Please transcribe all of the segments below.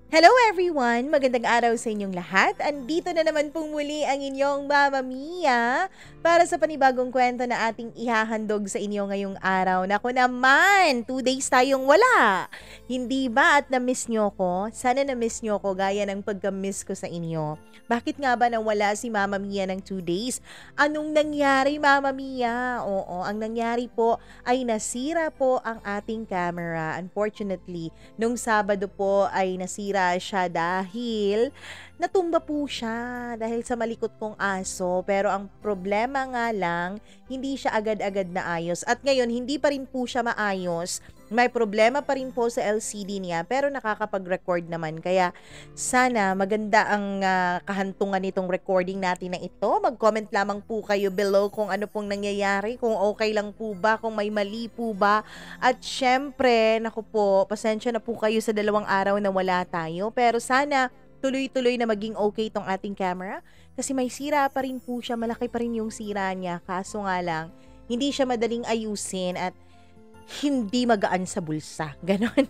Hello everyone! Magandang araw sa inyong lahat. Andito na naman pong muli ang inyong Mama Mia para sa panibagong kwento na ating ihahandog sa inyo ngayong araw. Naku naman, 2 days tayong wala. Hindi ba at na-miss nyo ko? Sana na-miss nyo ko gaya ng pagka-miss ko sa inyo. Bakit nga ba nawala si Mama Mia ng 2 days? Anong nangyari, Mama Mia? Oo, ang nangyari po ay nasira po ang ating camera. Unfortunately, nung Sabado po ay nasira siya dahil natumba po siya dahil sa malikot kong aso. Pero ang problema nga lang, hindi siya agad-agad na ayos. At ngayon, hindi pa rin po siya maayos. May problema pa rin po sa LCD niya pero nakakapag-record naman. Kaya sana maganda ang kahantungan nitong recording natin na ito. Mag-comment lamang po kayo below kung ano pong nangyayari, kung okay lang po ba, kung may mali po ba. At syempre, naku po, pasensya na po kayo sa 2 araw na wala tayo. Pero sana tuloy-tuloy na maging okay tong ating camera. Kasi may sira pa rin po siya, malaki pa rin yung sira niya. Kaso nga lang, hindi siya madaling ayusin at hindi magaan sa bulsa. Ganon.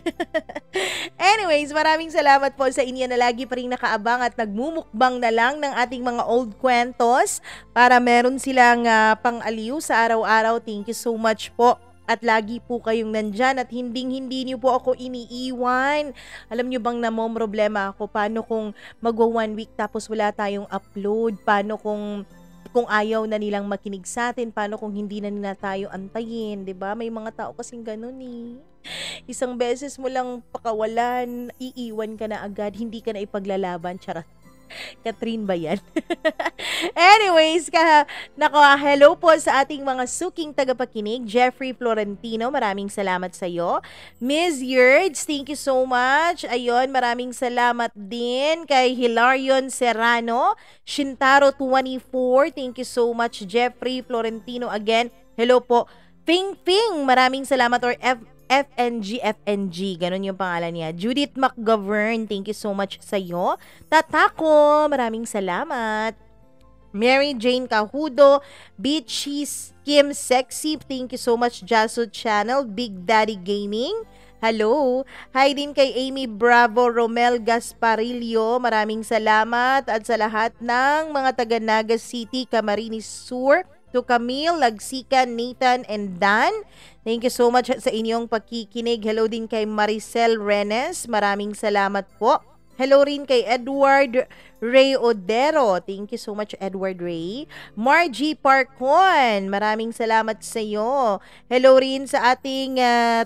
Anyways, maraming salamat po sa inyo na lagi pa rin nakaabang at nagmumukbang na lang ng ating mga old kwentos para meron silang pang-aliw sa araw-araw. Thank you so much po. At lagi po kayong nandyan at hindi niyo po ako iniiwan. Alam niyo bang problema ako? Paano kung magwa 1 week tapos wala tayong upload? Paano kung ayaw na nilang makinig sa atin? Paano kung hindi na nila tayo antayin? 'Di ba? May mga tao kasing ganun eh. Isang beses mo lang pakawalan, iiwan ka na agad, hindi ka na ipaglalaban. Charot. Catherine ba yan? Anyways, hello po sa ating mga suking tagapakinig. Jeffrey Florentino, maraming salamat sa iyo. Miss Yerds, thank you so much. Ayun, maraming salamat din kay Hilarion Serrano. Shintaro 24, thank you so much. Jeffrey Florentino again. Hello po. Ping Ping, maraming salamat, or FNG, ganun yung pangalan niya. Judith McGovern, thank you so much sa iyo. Tatako, maraming salamat. Mary Jane Cahudo, Beachies, Kim Sexy, thank you so much. Jaso Channel, Big Daddy Gaming, hello. Hi din kay Amy Bravo, Romel Gasparillo, maraming salamat. At sa lahat ng mga taga Naga City, Camarines Sur, to Camille, Lagsikan, Nathan, and Dan. Thank you so much sa inyong pakikinig. Hello din kay Maricel Renes. Maraming salamat po. Hello rin kay Edward Ray Odero. Thank you so much, Edward Ray. Margie Parcon. Maraming salamat sa iyo. Hello rin sa ating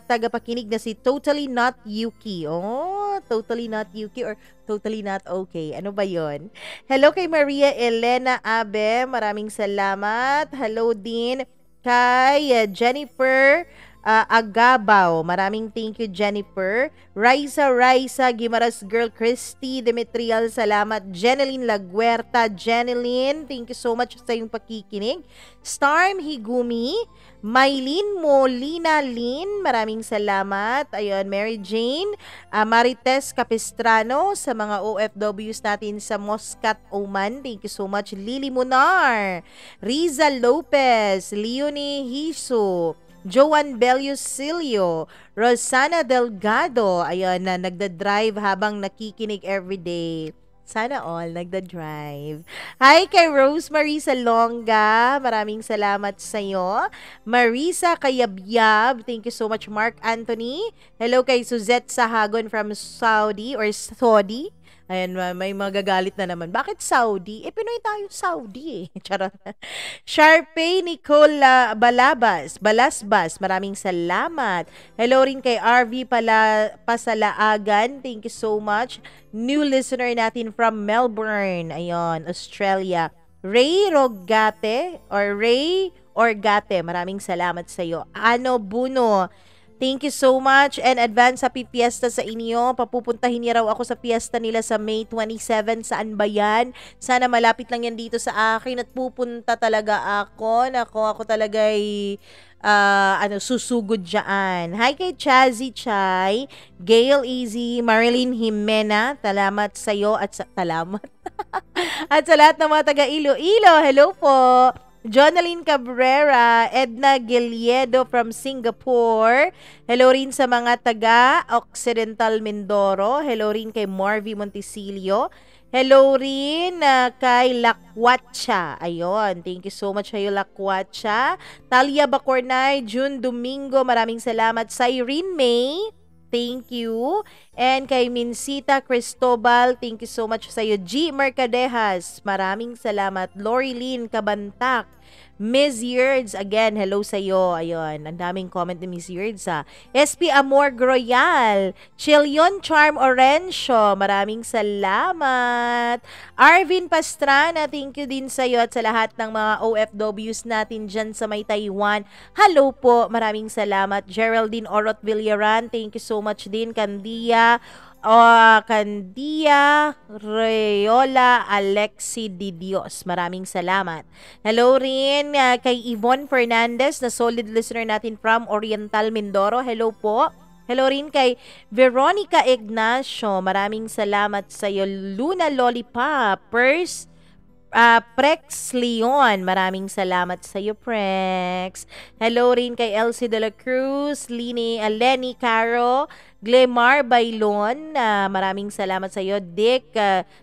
tagapakinig na si Totally Not Yuki. Oh, Totally Not Yuki or Totally Not Okay. Ano ba yon? Hello kay Maria Elena Abe. Maraming salamat. Hello din kay Jennifer Agabaw. Maraming thank you, Jennifer. Raisa Gimaras Girl, Christy Demetrial, salamat. Jeneline Laguerta, Jeneline, thank you so much sa iyong pakikinig. Storm Higumi, Maylin Molina Lin, maraming salamat. Ayun, Mary Jane, Marites Capistrano, sa mga OFWs natin sa Muscat, Oman, thank you so much. Lily Munar, Riza Lopez, Leonie Hiso, Joan Bellusilio, Rosana Delgado, ayun na nagda-drive habang nakikinig everyday. Sana all nagda-drive. Hi kay Rosemary Salonga, maraming salamat sa iyo. Marisa Kayabyab, thank you so much. Mark Anthony, hello kay Suzette Sahagon from Saudi or Saudi. Ayan, may magagalit na naman. Bakit Saudi? Pinoy tayo Saudi eh. Charot. Sharpay Nicola Balasbas, maraming salamat. Hello rin kay RV Pasalaagan. Thank you so much. New listener natin from Melbourne. Ayun, Australia. Ray Orgate, maraming salamat sa iyo. Ano Buno, thank you so much and advance happy fiesta sa inyo. Papupuntahin niya raw ako sa fiesta nila sa May 27. Saan ba yan? Sana malapit lang yan dito sa akin at pupunta talaga ako. Ako talaga ay susugod dyan. Hi kay Chazzy Chay, Gail Easy, Marilyn Jimena, salamat sa'yo at salamat. At sa lahat ng mga taga Iloilo, hello po. Jonaline Cabrera, Edna Giliedo from Singapore. Hello rin sa mga taga Occidental Mindoro. Hello rin kay Marvy Montisilio. Hello rin kay Lakwatcha. Ayun, thank you so much kayo Lakwatcha. Talia Bacornay, June Domingo, maraming salamat. Sa Irene May, thank you. And kay Minsita Cristobal, thank you so much sa iyo. G. Mercadejas, maraming salamat. Lori Lynn Cabantac, Miss Yerds, again, hello sa iyo. Ayun, ang daming comment ni Miss Yerds ha. SP Amor Groyal, Chilion Charm Orencio, maraming salamat. Arvin Pastrana, thank you din sa iyo at sa lahat ng mga OFWs natin dyan sa may Taiwan. Hello po, maraming salamat. Geraldine Orot Villaran, thank you so much din. Candia Reyola Alexi Di Dios. Maraming salamat. Hello rin kay Yvonne Fernandez na solid listener natin from Oriental Mindoro. Hello po. Hello rin kay Veronica Ignacio. Maraming salamat sa iyo. Luna Lollipop. Prex Leon, maraming salamat sa iyo, Prex. Hello rin kay Elsie de la Cruz, Lenny Caro, Glemar Bailon, maraming salamat sa iyo. Dick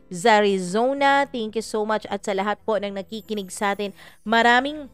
Zarizona, thank you so much. At sa lahat po ng nakikinig sa atin, maraming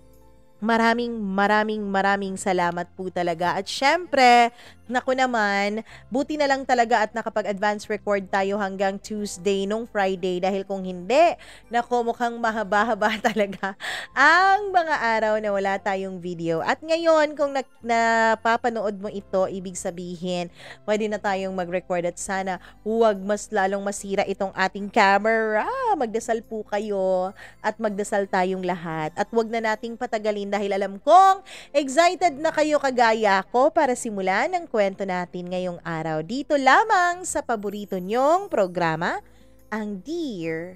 salamat po talaga. At syempre, naku naman, buti na lang talaga at nakapag-advance record tayo hanggang Tuesday nung Friday dahil kung hindi, naku mukhang mahaba-haba talaga ang mga araw na wala tayong video. At ngayon, kung napapanood mo ito, ibig sabihin, pwede na tayong mag-record at sana huwag mas lalong masira itong ating camera. Magdasal po kayo at magdasal tayong lahat. At huwag na nating patagalin dahil alam kong excited na kayo kagaya ko para simulan ang kwento natin ngayong araw. Dito lamang sa paborito nyong programa, ang Dear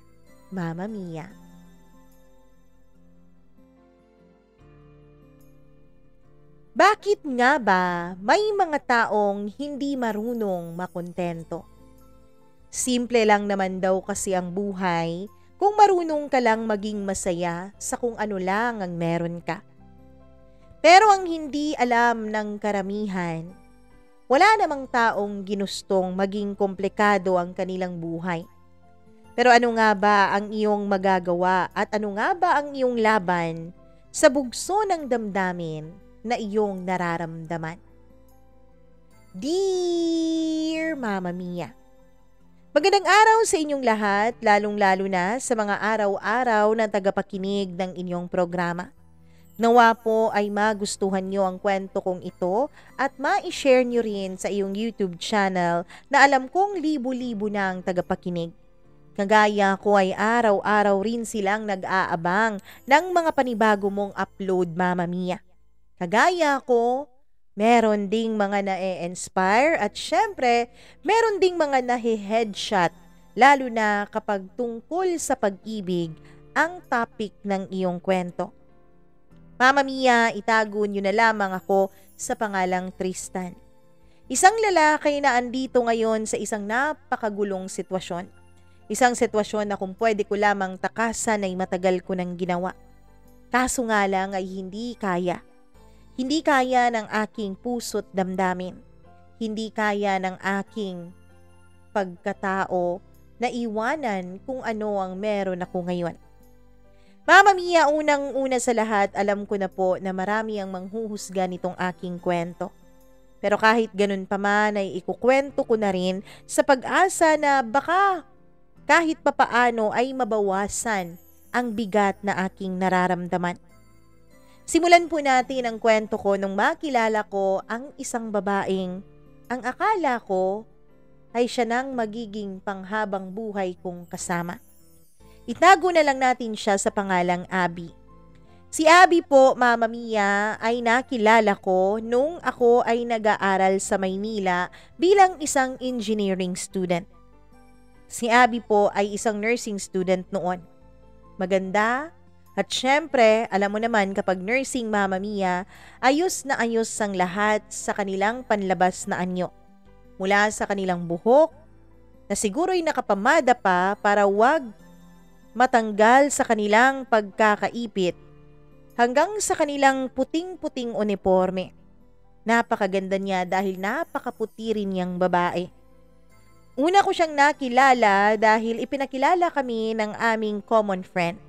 Mama Mia. Bakit nga ba may mga taong hindi marunong makontento? Simple lang naman daw kasi ang buhay kung marunong ka lang maging masaya sa kung ano lang ang meron ka. Pero ang hindi alam ng karamihan, wala namang taong ginustong maging komplikado ang kanilang buhay. Pero ano nga ba ang iyong magagawa at ano nga ba ang iyong laban sa bugso ng damdamin na iyong nararamdaman? Dear Mama Mia, magandang araw sa inyong lahat, lalong-lalo na sa mga araw-araw na tagapakinig ng inyong programa. Nawa po ay magustuhan nyo ang kwento kong ito at ma-share nyo rin sa iyong YouTube channel na alam kong libo-libo na ang tagapakinig. Kagaya ko ay araw-araw rin silang nag-aabang ng mga panibago mong upload, Mama Mia. Kagaya ko, meron ding mga na-e-inspire at syempre, meron ding mga nahe-headshot lalo na kapag tungkol sa pag-ibig ang topic ng iyong kwento. Mama Mia, itago nyo na lamang ako sa pangalang Tristan. Isang lalaki na andito ngayon sa isang napakagulong sitwasyon. Isang sitwasyon na kung pwede ko lamang takasan ay matagal ko nang ginawa. Kaso nga lang ay hindi kaya. Hindi kaya ng aking puso't damdamin. Hindi kaya ng aking pagkatao na iwanan kung ano ang meron ako ngayon. Mama Mia, unang-una sa lahat, alam ko na po na marami ang manghuhusga nitong aking kwento. Pero kahit ganun pa man ay ikukwento ko na rin sa pag-asa na baka kahit papaano ay mabawasan ang bigat na aking nararamdaman. Simulan po natin ang kwento ko nung makilala ko ang isang babaeng ang akala ko ay siya nang magiging panghabang buhay kong kasama. Itago na lang natin siya sa pangalang Abby. Si Abby po, Mama Mia, ay nakilala ko nung ako ay nag-aaral sa Maynila bilang isang engineering student. Si Abby po ay isang nursing student noon. Maganda at syempre, alam mo naman kapag nursing, Mama Mia, ayos na ayos ang lahat sa kanilang panlabas na anyo. Mula sa kanilang buhok, na siguro'y nakapamada pa para wag matanggal sa kanilang pagkakaipit, hanggang sa kanilang puting-puting uniforme. Napakaganda niya dahil napakaputi rin niyang babae. Una ko siyang nakilala dahil ipinakilala kami ng aming common friend.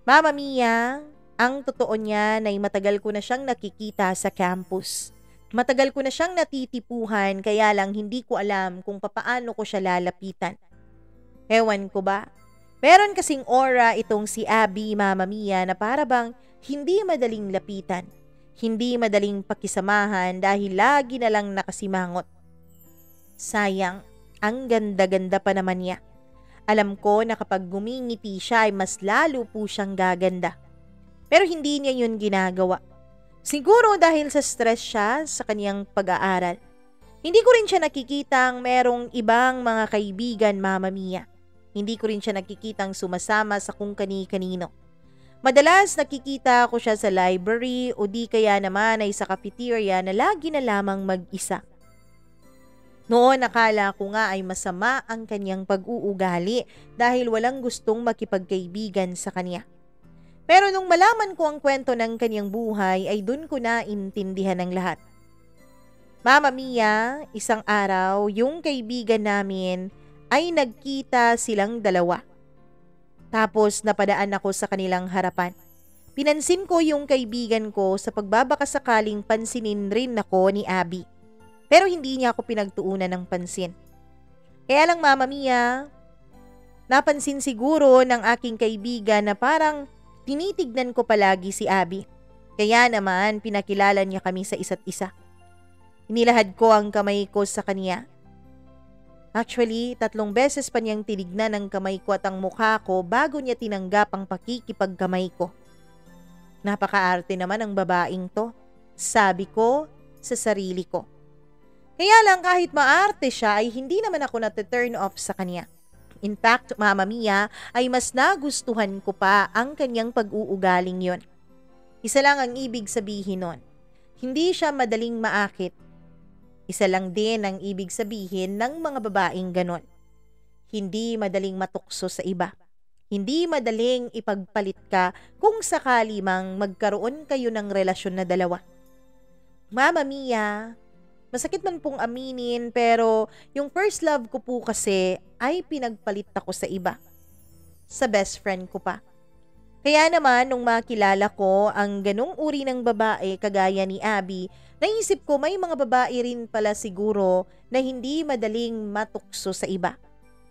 Mama Mia, ang totoo niya ay matagal ko na siyang nakikita sa campus. Matagal ko na siyang natitipuhan kaya lang hindi ko alam kung papaano ko siya lalapitan. Ewan ko ba? Meron kasing aura itong si Abby, Mama Mia, na para bang hindi madaling lapitan. Hindi madaling pakisamahan dahil lagi na lang nakasimangot. Sayang, ang ganda-ganda pa naman niya. Alam ko na kapag gumingiti siya ay mas lalo po siyang gaganda. Pero hindi niya yun ginagawa. Siguro dahil sa stress siya sa kaniyang pag-aaral. Hindi ko rin siya nakikitang merong ibang mga kaibigan, Mama Mia. Hindi ko rin siya nakikitang sumasama sa kung kani-kanino. Madalas nakikita ko siya sa library o di kaya naman ay sa cafeteria na lagi na lamang mag-isa. Noon akala ko nga ay masama ang kanyang pag-uugali dahil walang gustong makipagkaibigan sa kanya. Pero nung malaman ko ang kwento ng kanyang buhay ay dun ko na intindihan ang lahat. Mama Mia, isang araw yung kaibigan namin ay nagkita silang dalawa. Tapos napadaan ako sa kanilang harapan. Pinansin ko yung kaibigan ko sa pagbabakasakaling pansinin rin ako ni Abby. Pero hindi niya ako pinagtuunan ng pansin. Kaya lang Mama Mia, napansin siguro ng aking kaibigan na parang tinitignan ko palagi si Abby. Kaya naman pinakilala niya kami sa isa't isa. Inilahad ko ang kamay ko sa kanya. Actually, 3 beses pa niyang tinignan ang kamay ko at ang mukha ko bago niya tinanggap ang pakikipagkamay ko. Napakaarte naman ang babaeng to, sabi ko sa sarili ko. Kaya lang kahit maarte siya ay hindi naman ako nati-turn off sa kanya. In fact, Mama Mia, ay mas nagustuhan ko pa ang kanyang pag-uugaling yon. Isa lang ang ibig sabihin nun. Hindi siya madaling maakit. Isa lang din ang ibig sabihin ng mga babaeng ganon. Hindi madaling matukso sa iba. Hindi madaling ipagpalit ka kung sakali mang magkaroon kayo ng relasyon na dalawa. Mama Mia, masakit man pong aminin pero yung first love ko po kasi ay pinagpalit ako sa iba. Sa best friend ko pa. Kaya naman nung makilala ko ang ganong uri ng babae kagaya ni Abby, naisip ko may mga babae rin pala siguro na hindi madaling matukso sa iba.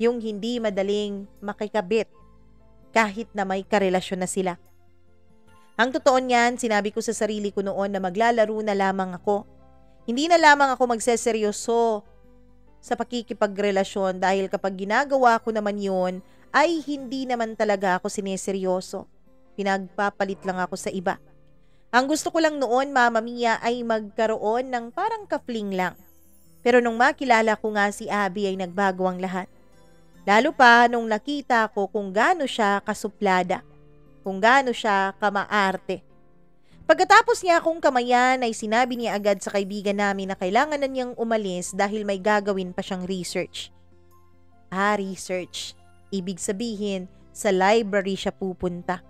Yung hindi madaling makikabit kahit na may karelasyon na sila. Ang totoo niyan, sinabi ko sa sarili ko noon na maglalaro na lamang ako. Hindi na lamang ako magseseryoso sa pakikipagrelasyon dahil kapag ginagawa ko naman yun, ay hindi naman talaga ako sineseryoso. Pinagpapalit lang ako sa iba. Ang gusto ko lang noon, Mama Mia, ay magkaroon ng parang kafling lang. Pero nung makilala ko nga si Abby ay nagbago ang lahat. Lalo pa nung nakita ko kung gaano siya kasuplada, kung gaano siya kamaarte. Pagkatapos niya akong kamayan ay sinabi niya agad sa kaibigan namin na kailangan na niyang umalis dahil may gagawin pa siyang research. Research. Ibig sabihin, sa library siya pupunta.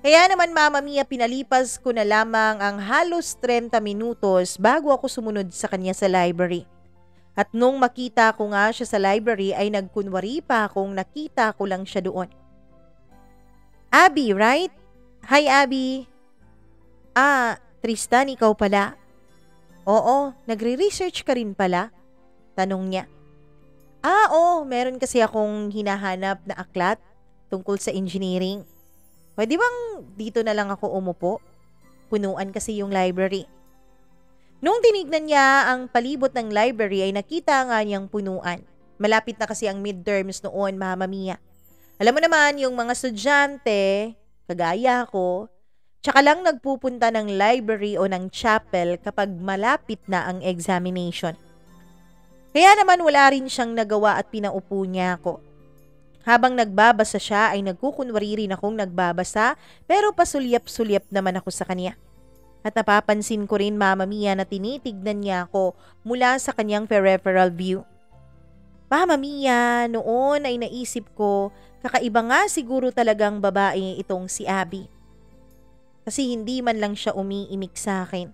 Kaya naman Mama Mia, pinalipas ko na lamang ang halos 30 minutos bago ako sumunod sa kanya sa library. At nung makita ko nga siya sa library ay nagkunwari pa akong nakita ko lang siya doon. Abby, right? Hi Abby. Tristan, ikaw pala. Oo, nagre-research ka rin pala? Tanong niya. Oo, meron kasi akong hinahanap na aklat tungkol sa engineering. Pwede bang dito na lang ako umupo? Punuan kasi yung library. Nung tinignan niya ang palibot ng library ay nakita nga niyang punuan. Malapit na kasi ang midterms noon, Mama Mia. Alam mo naman yung mga estudyante, kagaya ko, tsaka lang nagpupunta ng library o ng chapel kapag malapit na ang examination. Kaya naman wala rin siyang nagawa at pinaupo niya ako. Habang nagbabasa siya ay nagkukunwari rin akong nagbabasa pero pasulyap-sulyap naman ako sa kanya. At napapansin ko rin, Mama Mia, na tinitignan niya ako mula sa kanyang peripheral view. Mama Mia, noon ay naisip ko, kakaiba nga siguro talagang babae itong si Abby. Kasi hindi man lang siya umiimik sa akin.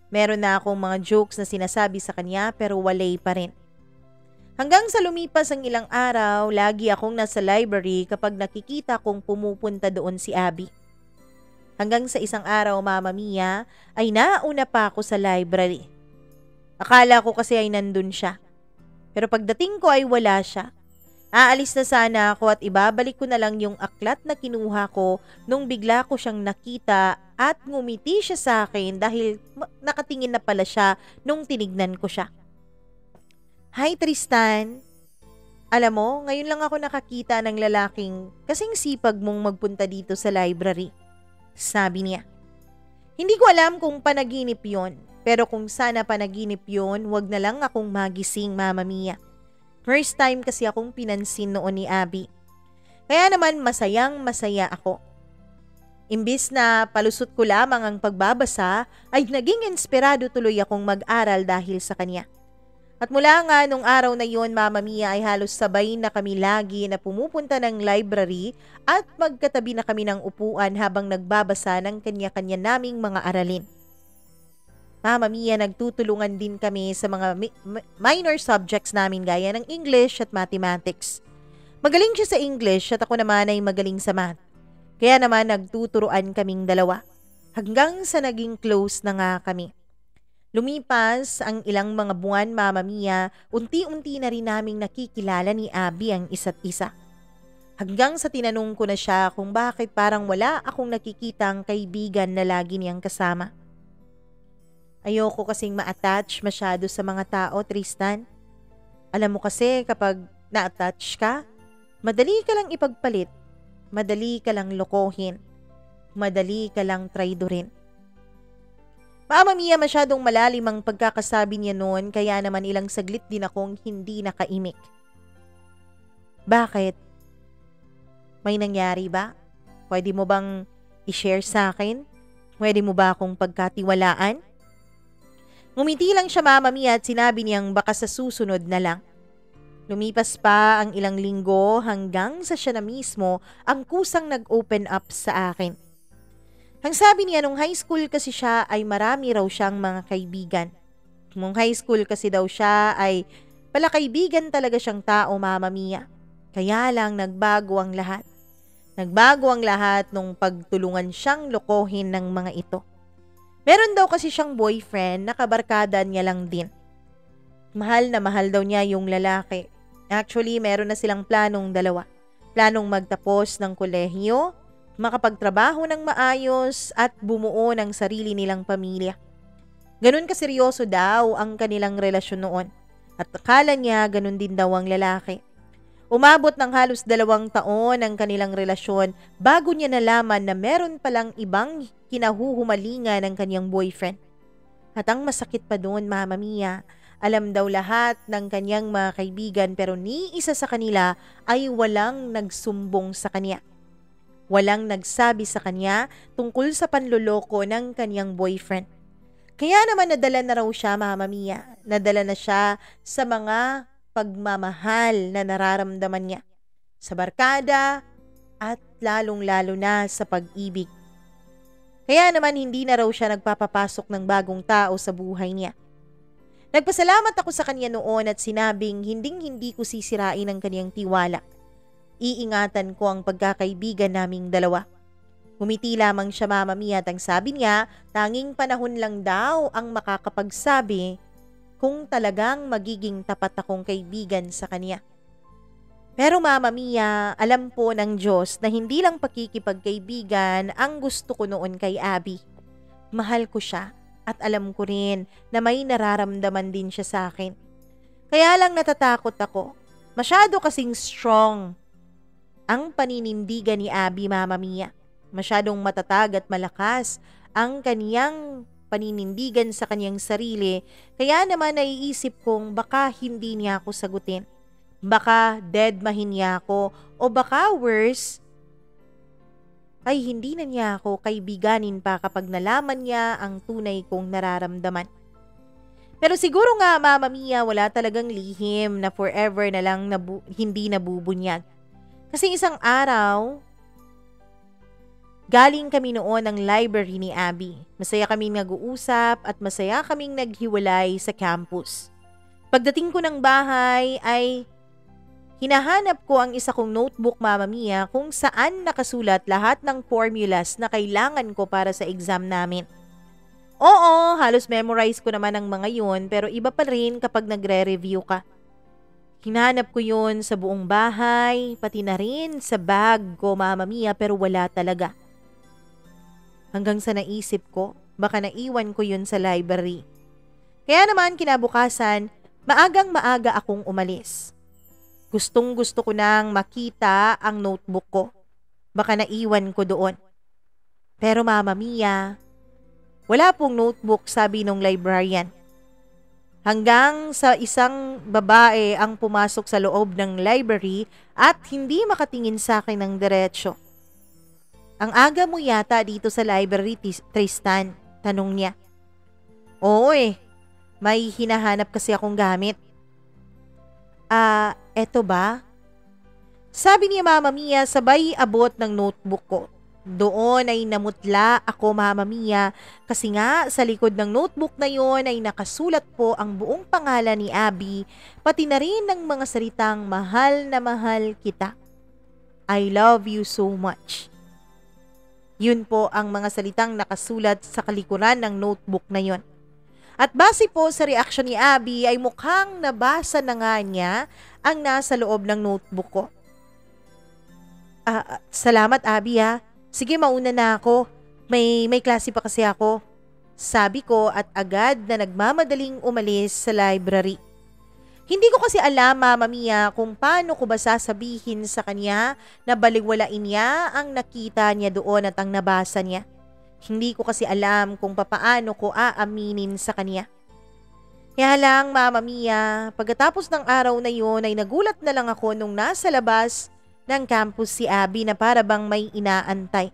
Meron na akong mga jokes na sinasabi sa kanya pero walay pa rin. Hanggang sa lumipas ang ilang araw, lagi akong nasa library kapag nakikita kong pumupunta doon si Abby. Hanggang sa isang araw, Mama Mia, ay nauna pa ako sa library. Akala ko kasi ay nandun siya. Pero pagdating ko ay wala siya. Aalis na sana ako at ibabalik ko na lang yung aklat na kinuha ko nung bigla ko siyang nakita at ngumiti siya sa akin dahil nakatingin na pala siya nung tinignan ko siya. Hi Tristan! Alam mo, ngayon lang ako nakakita ng lalaking kasing sipag mong magpunta dito sa library. Sabi niya. Hindi ko alam kung panaginip yon, pero kung sana panaginip yon, wag na lang akong magising, Mama Mia. First time kasi akong pinansin noon ni Abby. Kaya naman masayang-masaya ako. Imbis na palusot ko lamang ang pagbabasa, ay naging inspirado tuloy akong mag-aral dahil sa kanya. At mula nga nung araw na yon, Mama Mia, ay halos sabay na kami lagi na pumupunta ng library at magkatabi na kami ng upuan habang nagbabasa ng kanya-kanya naming mga aralin. Mama Mia, nagtutulungan din kami sa mga minor subjects namin gaya ng English at Mathematics. Magaling siya sa English at ako naman ay magaling sa Math. Kaya naman nagtuturuan kaming dalawa. Hanggang sa naging close na nga kami. Lumipas ang ilang mga buwan, Mama Mia, unti-unti na rin naming nakikilala ni Abby ang isa't isa. Hanggang sa tinanong ko na siya kung bakit parang wala akong nakikitang kaibigan na lagi niyang kasama. Ayoko kasing ma-attach masyado sa mga tao, Tristan. Alam mo kasi kapag na-attach ka, madali ka lang ipagpalit, madali ka lang lokohin, madali ka lang traidorin. Mama Mia, masyadong malalim ang pagkakasabi niya noon kaya naman ilang saglit din akong hindi nakaimik. Bakit? May nangyari ba? Pwede mo bang i-share sa akin? Pwede mo ba akong pagkatiwalaan? Ngumiti lang siya, Mama Mia, at sinabi niyang baka sa susunod na lang. Lumipas pa ang ilang linggo hanggang sa siya na mismo ang kusang nag-open up sa akin. Ang sabi niya nung high school kasi siya ay marami raw siyang mga kaibigan. Nung high school kasi daw siya ay palakaibigan talaga siyang tao, Mama Mia. Kaya lang nagbago ang lahat. Nagbago ang lahat nung pagtulungan siyang lokohin ng mga ito. Meron daw kasi siyang boyfriend na kabarkada niya lang din. Mahal na mahal daw niya yung lalaki. Actually, meron na silang planong dalawa. Planong magtapos ng kolehiyo, makapagtrabaho ng maayos at bumuo ng sarili nilang pamilya. Ganun kaseryoso daw ang kanilang relasyon noon. At akala niya ganun din daw ang lalaki. Umabot ng halos 2 taon ang kanilang relasyon bago niya nalaman na meron palang ibang kinahuhumalingan ng kanyang boyfriend. At ang masakit pa doon, Mama Mia, alam daw lahat ng kanyang mga kaibigan pero ni isa sa kanila ay walang nagsumbong sa kanya. Walang nagsabi sa kanya tungkol sa panloloko ng kanyang boyfriend. Kaya naman nadala na raw siya, Mama Mia. Nadala na siya sa mga pagmamahal na nararamdaman niya. Sa barkada at lalong-lalo na sa pag-ibig. Kaya naman hindi na raw siya nagpapapasok ng bagong tao sa buhay niya. Nagpasalamat ako sa kanya noon at sinabing hinding-hindi ko sisirain ang kanyang tiwala. Iingatan ko ang pagkakaibigan naming dalawa. Ngumiti lamang siya, Mama Mia, at ang sabi niya, tanging panahon lang daw ang makakapagsabi kung talagang magiging tapat akong kaibigan sa kanya. Pero Mama Mia, alam po ng Diyos na hindi lang pakikipagkaibigan ang gusto ko noon kay Abby. Mahal ko siya at alam ko rin na may nararamdaman din siya sa akin. Kaya lang natatakot ako. Masyado kasing strong ang paninindigan ni Abby, Mama Mia. Masyadong matatag at malakas ang kaniyang paninindigan sa kanyang sarili. Kaya naman naiisip kong baka hindi niya ako sagutin. Baka deadmahin niya ako o baka worse, ay hindi na niya ako kaibiganin pa kapag nalaman niya ang tunay kong nararamdaman. Pero siguro nga, Mama Mia, wala talagang lihim na forever na lang hindi nabubunyag. Kasi isang araw, Galing kami noon ng library ni Abby. Masaya kaming nag-uusap at masaya kaming naghiwalay sa campus. Pagdating ko ng bahay ay hinahanap ko ang isa kong notebook, Mama Mia, kung saan nakasulat lahat ng formulas na kailangan ko para sa exam namin. Oo, halos memorize ko naman ang mga yun, pero iba pa rin kapag nagre-review ka. Hinanap ko yun sa buong bahay, pati na rin sa bag ko, Mama Mia, pero wala talaga. Hanggang sa naisip ko, baka naiwan ko yun sa library. Kaya naman kinabukasan, maagang maaga akong umalis. Gustong gusto ko nang makita ang notebook ko. Baka naiwan ko doon. Pero Mama Mia, wala pong notebook, sabi nung librarian. Hanggang sa isang babae ang pumasok sa loob ng library at hindi makatingin sa akin ng diretsyo. Ang aga mo yata dito sa library, Tristan, tanong niya. Oo may hinahanap kasi akong gamit. Eto ba? Sabi niya, Mama Mia, sabay abot ng notebook ko. Doon ay namutla ako, Mama Mia, kasi nga sa likod ng notebook na yon ay nakasulat po ang buong pangalan ni Abby, pati na rin ng mga salitang mahal na mahal kita. I love you so much. Yun po ang mga salitang nakasulat sa kalikuran ng notebook na yon. At base po sa reaksyon ni Abby ay mukhang nabasa na nga niya ang nasa loob ng notebook ko. Salamat Abby ha. Sige, mauna na ako. May klase pa kasi ako. Sabi ko at agad na nagmamadaling umalis sa library. Hindi ko kasi alam, Mama Mia, kung paano ko ba sasabihin sa kanya na baliwalain niya ang nakita niya doon at ang nabasa niya. Hindi ko kasi alam kung papaano ko aaminin sa kanya. Kaya lang, Mama Mia, pagkatapos ng araw na yun ay nagulat na lang ako nung nasa labas ng campus si Abby na para bang may inaantay.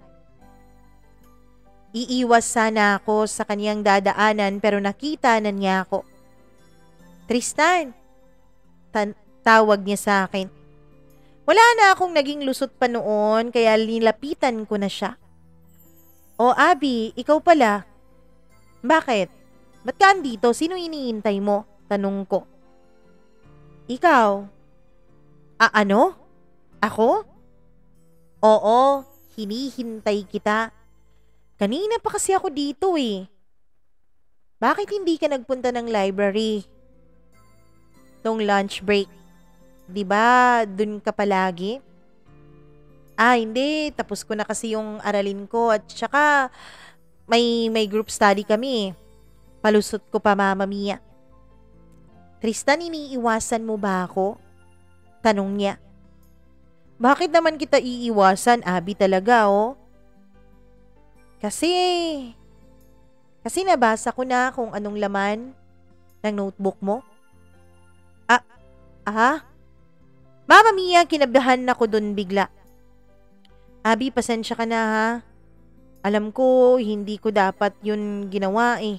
Iiwas sana ako sa kaniyang dadaanan pero nakita na niya ako. Tristan, tawag niya sa akin. Wala na akong naging lusot pa noon kaya nilapitan ko na siya. O Abby, ikaw pala. Bakit? Ba't ka andito? Sino iniintay mo? Tanong ko. Ikaw. Ano? Ako? Oo, hinihintay kita. Kanina pa kasi ako dito eh. Bakit hindi ka nagpunta ng library? Nung lunch break. 'Di ba, dun ka palagi? Hindi. Tapos ko na kasi yung aralin ko at saka may group study kami. Palusot ko pa, Mama Mia. Tristan, iniiwasan mo ba ako? Tanong niya. Bakit naman kita iiwasan, Abby, talaga Kasi nabasa ko na kung anong laman ng notebook mo. Mama Mia, kinabahan ako dun bigla. Abby, pasensya ka na ha. Alam ko, hindi ko dapat yun ginawa eh.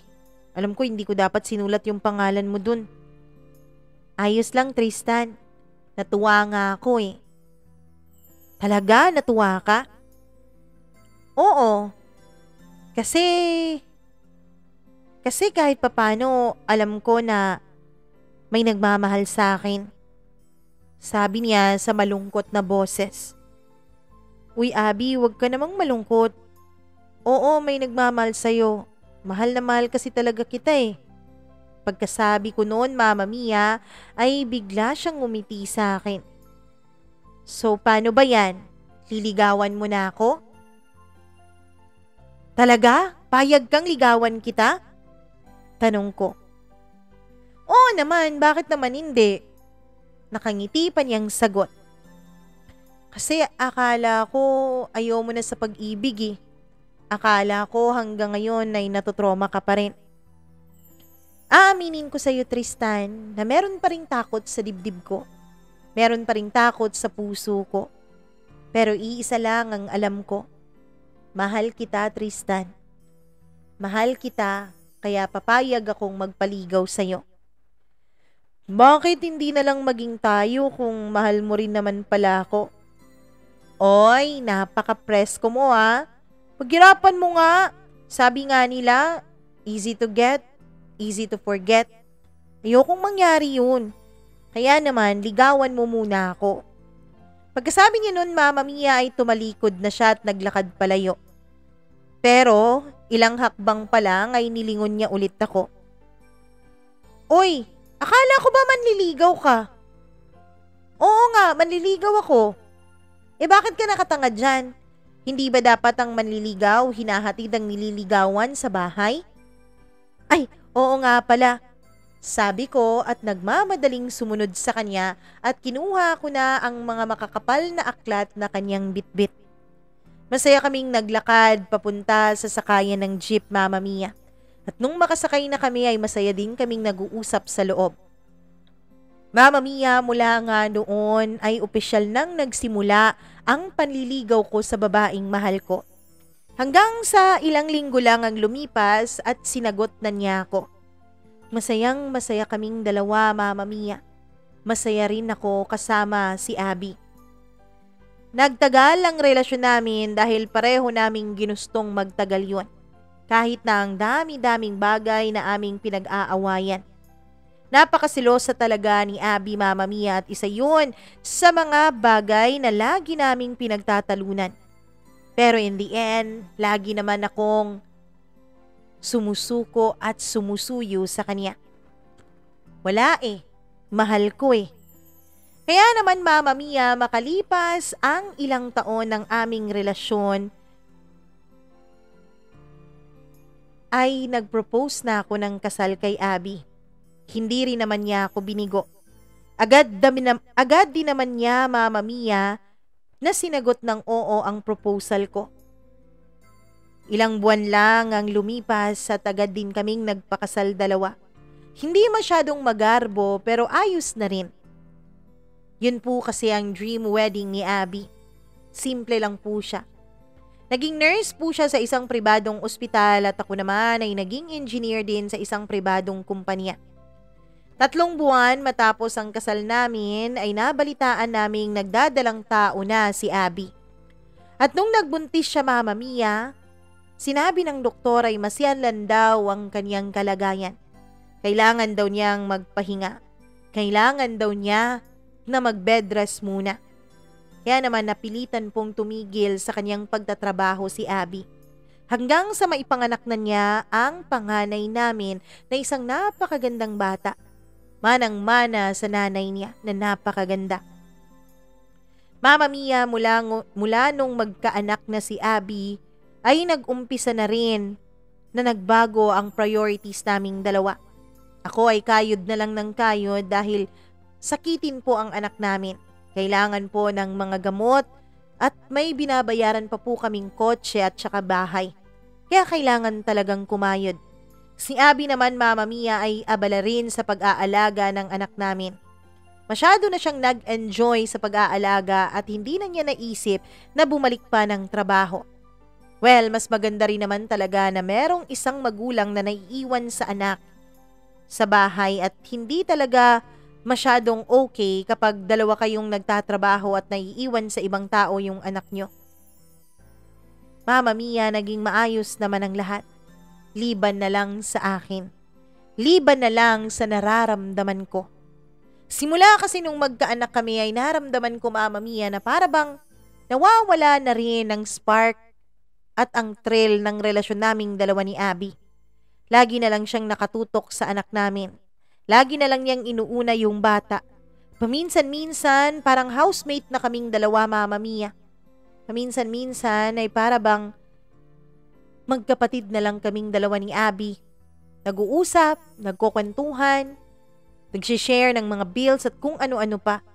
Alam ko, hindi ko dapat sinulat yung pangalan mo dun. Ayos lang, Tristan. Natuwa nga ako eh. Talaga? Natuwa ka? Oo. Kasi kahit papano, alam ko na may nagmamahal sa akin. Sabi niya sa malungkot na boses. Uy Abby, wag ka namang malungkot. Oo, may nagmamahal sa'yo. Mahal na mahal kasi talaga kita eh. Pagkasabi ko noon, Mama Mia, ay bigla siyang ngumiti sa akin. So, paano ba yan? Liligawan mo na ako? Talaga? Payag kang ligawan kita? Tanong ko. Oo naman, bakit naman hindi? Nakangiti pa niyang sagot. Kasi akala ko ayaw mo na sa pag-ibig eh. Akala ko hanggang ngayon ay natutroma ka pa rin. Aaminin ko sa iyo, Tristan, na meron pa ring takot sa dibdib ko. Meron pa ring takot sa puso ko. Pero iisa lang ang alam ko. Mahal kita, Tristan. Mahal kita, kaya papayag akong magpaligaw sa iyo. Bakit hindi na lang maging tayo kung mahal mo rin naman pala ako? Oy, napaka-presko mo ah. Paghirapan mo nga. Sabi nga nila, easy to get, easy to forget. Ayokong mangyari yun. Kaya naman, ligawan mo muna ako. Pagkasabi niya nun, Mama Mia ay tumalikod na siya at naglakad palayo. Pero, ilang hakbang pa lang ay nilingon niya ulit ako. Oy, akala ko ba manliligaw ka? Oo nga, manliligaw ako. Bakit ka nakatanga dyan? Hindi ba dapat ang manliligaw hinahatid ang nililigawan sa bahay? Ay, oo nga pala. Sabi ko at nagmamadaling sumunod sa kanya at kinuha ko na ang mga makakapal na aklat na kanyang bitbit. Masaya kaming naglakad papunta sa sakayan ng jeep, Mama Mia. At nung makasakay na kami ay masaya din kaming nag-uusap sa loob. Mama Mia, mula nga noon ay opisyal nang nagsimula ang panliligaw ko sa babaeng mahal ko. Hanggang sa ilang linggo lang ang lumipas at sinagot na niya ako. Masayang masaya kaming dalawa, Mama Mia. Masaya rin ako kasama si Abby. Nagtagal ang relasyon namin dahil pareho naming ginustong magtagal yun. Kahit na ang dami-daming bagay na aming pinag-aawayan. Napakasilosa talaga ni Abby, Mama Mia, at isa yun sa mga bagay na lagi naming pinagtatalunan. Pero in the end, lagi naman akong sumusuko at sumusuyo sa kanya. Wala mahal ko Kaya naman, Mama Mia, makalipas ang ilang taon ng aming relasyon, ay nag-propose na ako ng kasal kay Abby. Hindi rin naman niya ako binigo. Agad din naman niya, Mama Mia, na sinagot ng oo ang proposal ko. Ilang buwan lang ang lumipas at agad din kaming nagpakasal dalawa. Hindi masyadong magarbo pero ayos na rin. Yun po kasi ang dream wedding ni Abby. Simple lang po siya. Naging nurse po siya sa isang pribadong ospital at ako naman ay naging engineer din sa isang pribadong kumpanya. 3 buwan matapos ang kasal namin ay nabalitaan naming nagdadalang tao na si Abby. At nung nagbuntis siya, Mama Mia, sinabi ng doktor ay masiyanlan daw ang kanyang kalagayan. Kailangan daw niyang magpahinga. Kailangan daw niya na mag-bed rest muna. Kaya naman napilitan pong tumigil sa kanyang pagtatrabaho si Abby. Hanggang sa maipanganak na niya ang panganay namin na isang napakagandang bata. Manang-mana sa nanay niya na napakaganda. Mama Mia, mula nung magkaanak na si Abby, ay nag-umpisa na rin na nagbago ang priorities naming dalawa. Ako ay kayod na lang ng kayod dahil sakitin po ang anak namin. Kailangan po ng mga gamot at may binabayaran pa po kaming kotse at saka bahay. Kaya kailangan talagang kumayod. Si Abby naman, Mama Mia, ay abala rin sa pag-aalaga ng anak namin. Masyado na siyang nag-enjoy sa pag-aalaga at hindi na niya naisip na bumalik pa ng trabaho. Well, mas maganda rin naman talaga na merong isang magulang na naiiwan sa anak sa bahay at hindi talaga masyadong okay kapag dalawa kayong nagtatrabaho at naiiwan sa ibang tao yung anak nyo. Mama Mia, naging maayos naman ang lahat. Liban na lang sa akin. Liban na lang sa nararamdaman ko. Simula kasi nung magkaanak kami ay naramdaman ko, Mama Mia, na para bang nawawala na rin ang spark at ang thrill ng relasyon naming dalawa ni Abby. Lagi na lang siyang nakatutok sa anak namin. Lagi na lang niyang inuuna yung bata. Paminsan-minsan parang housemate na kaming dalawa, Mama Mia. Paminsan-minsan ay para bang magkapatid na lang kaming dalawa ni Abby. Nag-uusap, nagkukwentuhan, nagsishare ng mga bills at kung ano-ano pa.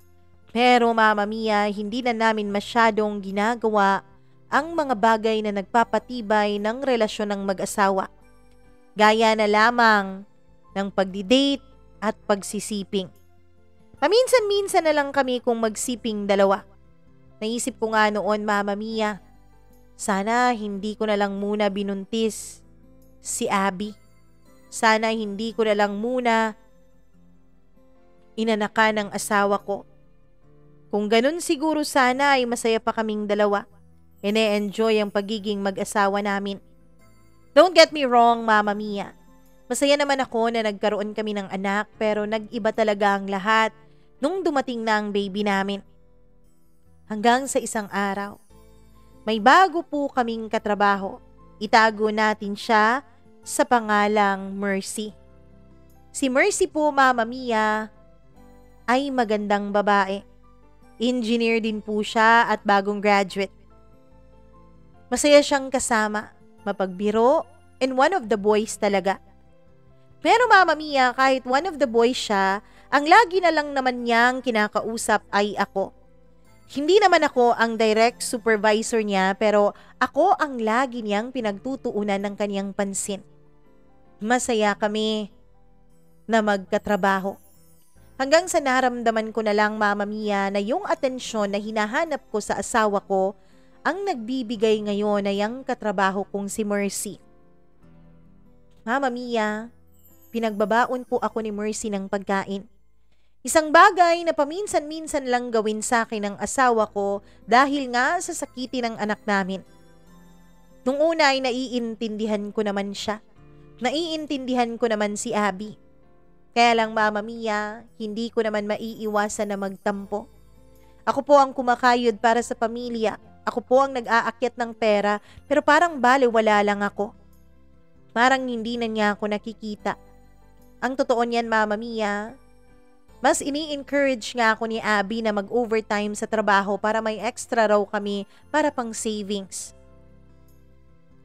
Pero Mama Mia, hindi na namin masyadong ginagawa ang mga bagay na nagpapatibay ng relasyon ng mag-asawa. Gaya na lamang ng pagdi-date at pagsisiping. Paminsan-minsan na lang kami kung magsiping dalawa. Naisip ko nga noon, Mama Mia, sana hindi ko na lang muna binuntis si Abby. Sana hindi ko na lang muna inanakan ng asawa ko. Kung ganun siguro sana ay masaya pa kaming dalawa. Ine-enjoy ang pagiging mag-asawa namin. Don't get me wrong, Mama Mia. Masaya naman ako na nagkaroon kami ng anak pero nag-iba talaga ang lahat nung dumating na ang baby namin. Hanggang sa isang araw, may bago po kaming katrabaho. Itago natin siya sa pangalang Mercy. Si Mercy po, Mama Mia, ay magandang babae. Engineer din po siya at bagong graduate. Masaya siyang kasama, mapagbiro, and one of the boys talaga. Pero Mama Mia, kahit one of the boys siya, ang lagi na lang naman niyang kinakausap ay ako. Hindi naman ako ang direct supervisor niya pero ako ang lagi niyang pinagtutuunan ng kaniyang pansin. Masaya kami na magkatrabaho. Hanggang sa naramdaman ko na lang, Mama Mia, na yung atensyon na hinahanap ko sa asawa ko ang nagbibigay ngayon ay ang katrabaho kong si Mercy. Mama Mia, pinagbabaon po ako ni Mercy ng pagkain. Isang bagay na paminsan-minsan lang gawin sa akin ng asawa ko dahil nga sa sakiti ng anak namin. Nung una ay naiintindihan ko naman siya. Naiintindihan ko naman si Abby. Kaya lang, Mama Mia, hindi ko naman maiiwasan na magtampo. Ako po ang kumakayod para sa pamilya. Ako po ang nag-aakyat ng pera pero parang balewala lang ako. Parang hindi na niya ako nakikita. Ang totoo niyan, Mama Mia, mas ini-encourage nga ako ni Abby na mag-overtime sa trabaho para may extra raw kami para pang savings.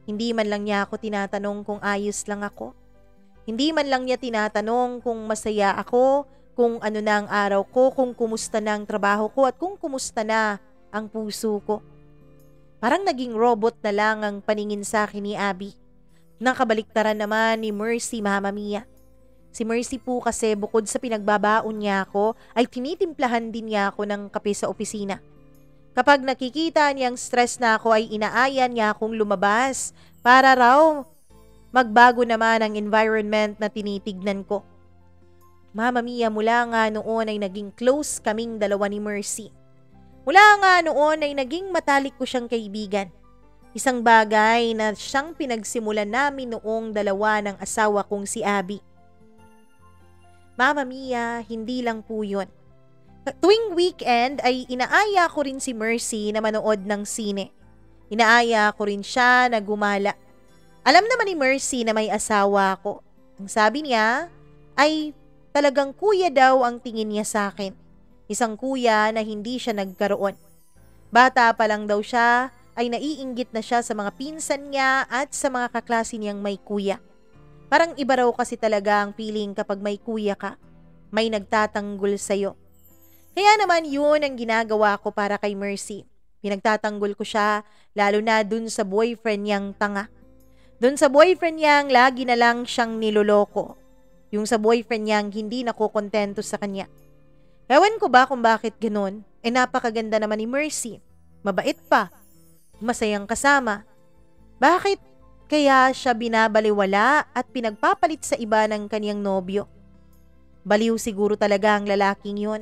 Hindi man lang niya ako tinatanong kung ayos lang ako. Hindi man lang niya tinatanong kung masaya ako, kung ano na ang araw ko, kung kumusta na ang trabaho ko at kung kumusta na ang puso ko. Parang naging robot na lang ang paningin sa akin ni Abby. Nakabaliktaran naman ni Mercy, Mama Mia. Si Mercy po kasi bukod sa pinagbabaon niya ako, ay tinitimplahan din niya ako ng kape sa opisina. Kapag nakikita niyang stress na ako ay inaaya niya akong lumabas para raw magbago naman ang environment na tinitignan ko. Mama Mia, mula nga noon ay naging close kaming dalawa ni Mercy. Mula nga noon ay naging matalik ko siyang kaibigan. Isang bagay na siyang pinagsimulan namin noong dalawa ng asawa kong si Abby. Mama Mia, hindi lang po yun. Tuwing weekend ay inaaya ko rin si Mercy na manood ng sine. Inaaya ko rin siya na gumala. Alam naman ni Mercy na may asawa ako. Ang sabi niya ay talagang kuya daw ang tingin niya sa akin. Isang kuya na hindi siya nagkaroon. Bata pa lang daw siya ay naiinggit na siya sa mga pinsan niya at sa mga kaklase niyang may kuya. Parang iba raw kasi talaga ang feeling kapag may kuya ka. May nagtatanggol sa'yo. Kaya naman yun ang ginagawa ko para kay Mercy. Pinagtatanggol ko siya lalo na dun sa boyfriend niyang tanga. Dun sa boyfriend niyang lagi na lang siyang niloloko. Yung sa boyfriend niyang hindi nakokontento sa kanya. Ewan ko ba kung bakit ganun? Napakaganda naman ni Mercy. Mabait pa. Masayang kasama. Bakit kaya siya binabaliwala at pinagpapalit sa iba ng kaniyang nobyo? Baliw siguro talaga ang lalaking yon.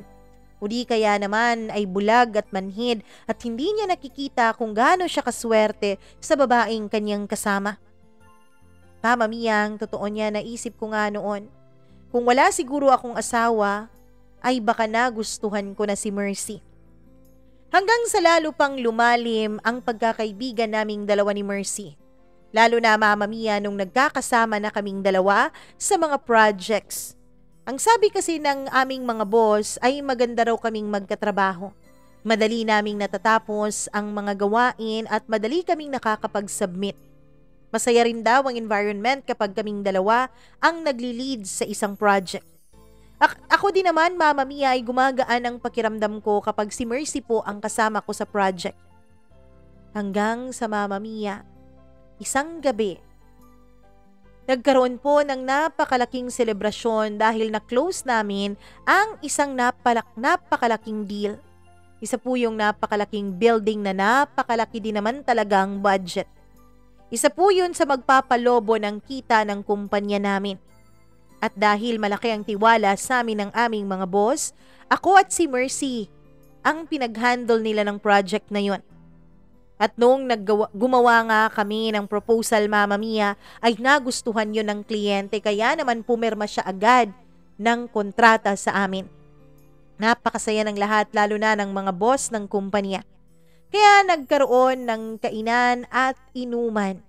O di kaya naman ay bulag at manhid at hindi niya nakikita kung gaano siya kaswerte sa babaeng kaniyang kasama. Mama Mia, ang totoo niya, naisip ko nga noon. Kung wala siguro akong asawa, ay baka nagustuhan ko na si Mercy. Hanggang sa lalo pang lumalim ang pagkakaibigan naming dalawa ni Mercy. Lalo na, Mama Mia, nung nagkakasama na kaming dalawa sa mga projects. Ang sabi kasi ng aming mga boss ay maganda raw kaming magkatrabaho. Madali naming natatapos ang mga gawain at madali kaming nakakapag-submit. Masaya rin daw ang environment kapag kaming dalawa ang nagli-lead sa isang project. Ako din naman, Mama Mia, ay gumagaan ang pakiramdam ko kapag si Mercy po ang kasama ko sa project. Hanggang sa, Mama Mia, isang gabi, nagkaroon po ng napakalaking selebrasyon dahil na-close namin ang isang napakalaking deal. Isa po yung napakalaking building na napakalaki din naman talagang budget. Isa po yun sa magpapalobo ng kita ng kumpanya namin. At dahil malaki ang tiwala sa amin ng aming mga boss, ako at si Mercy ang pinag-handle nila ng project na yon. At noong gumawa nga kami ng proposal, Mama Mia, ay nagustuhan yun ng kliyente kaya naman pumirma siya agad ng kontrata sa amin. Napakasaya ng lahat lalo na ng mga boss ng kumpanya. Kaya nagkaroon ng kainan at inuman.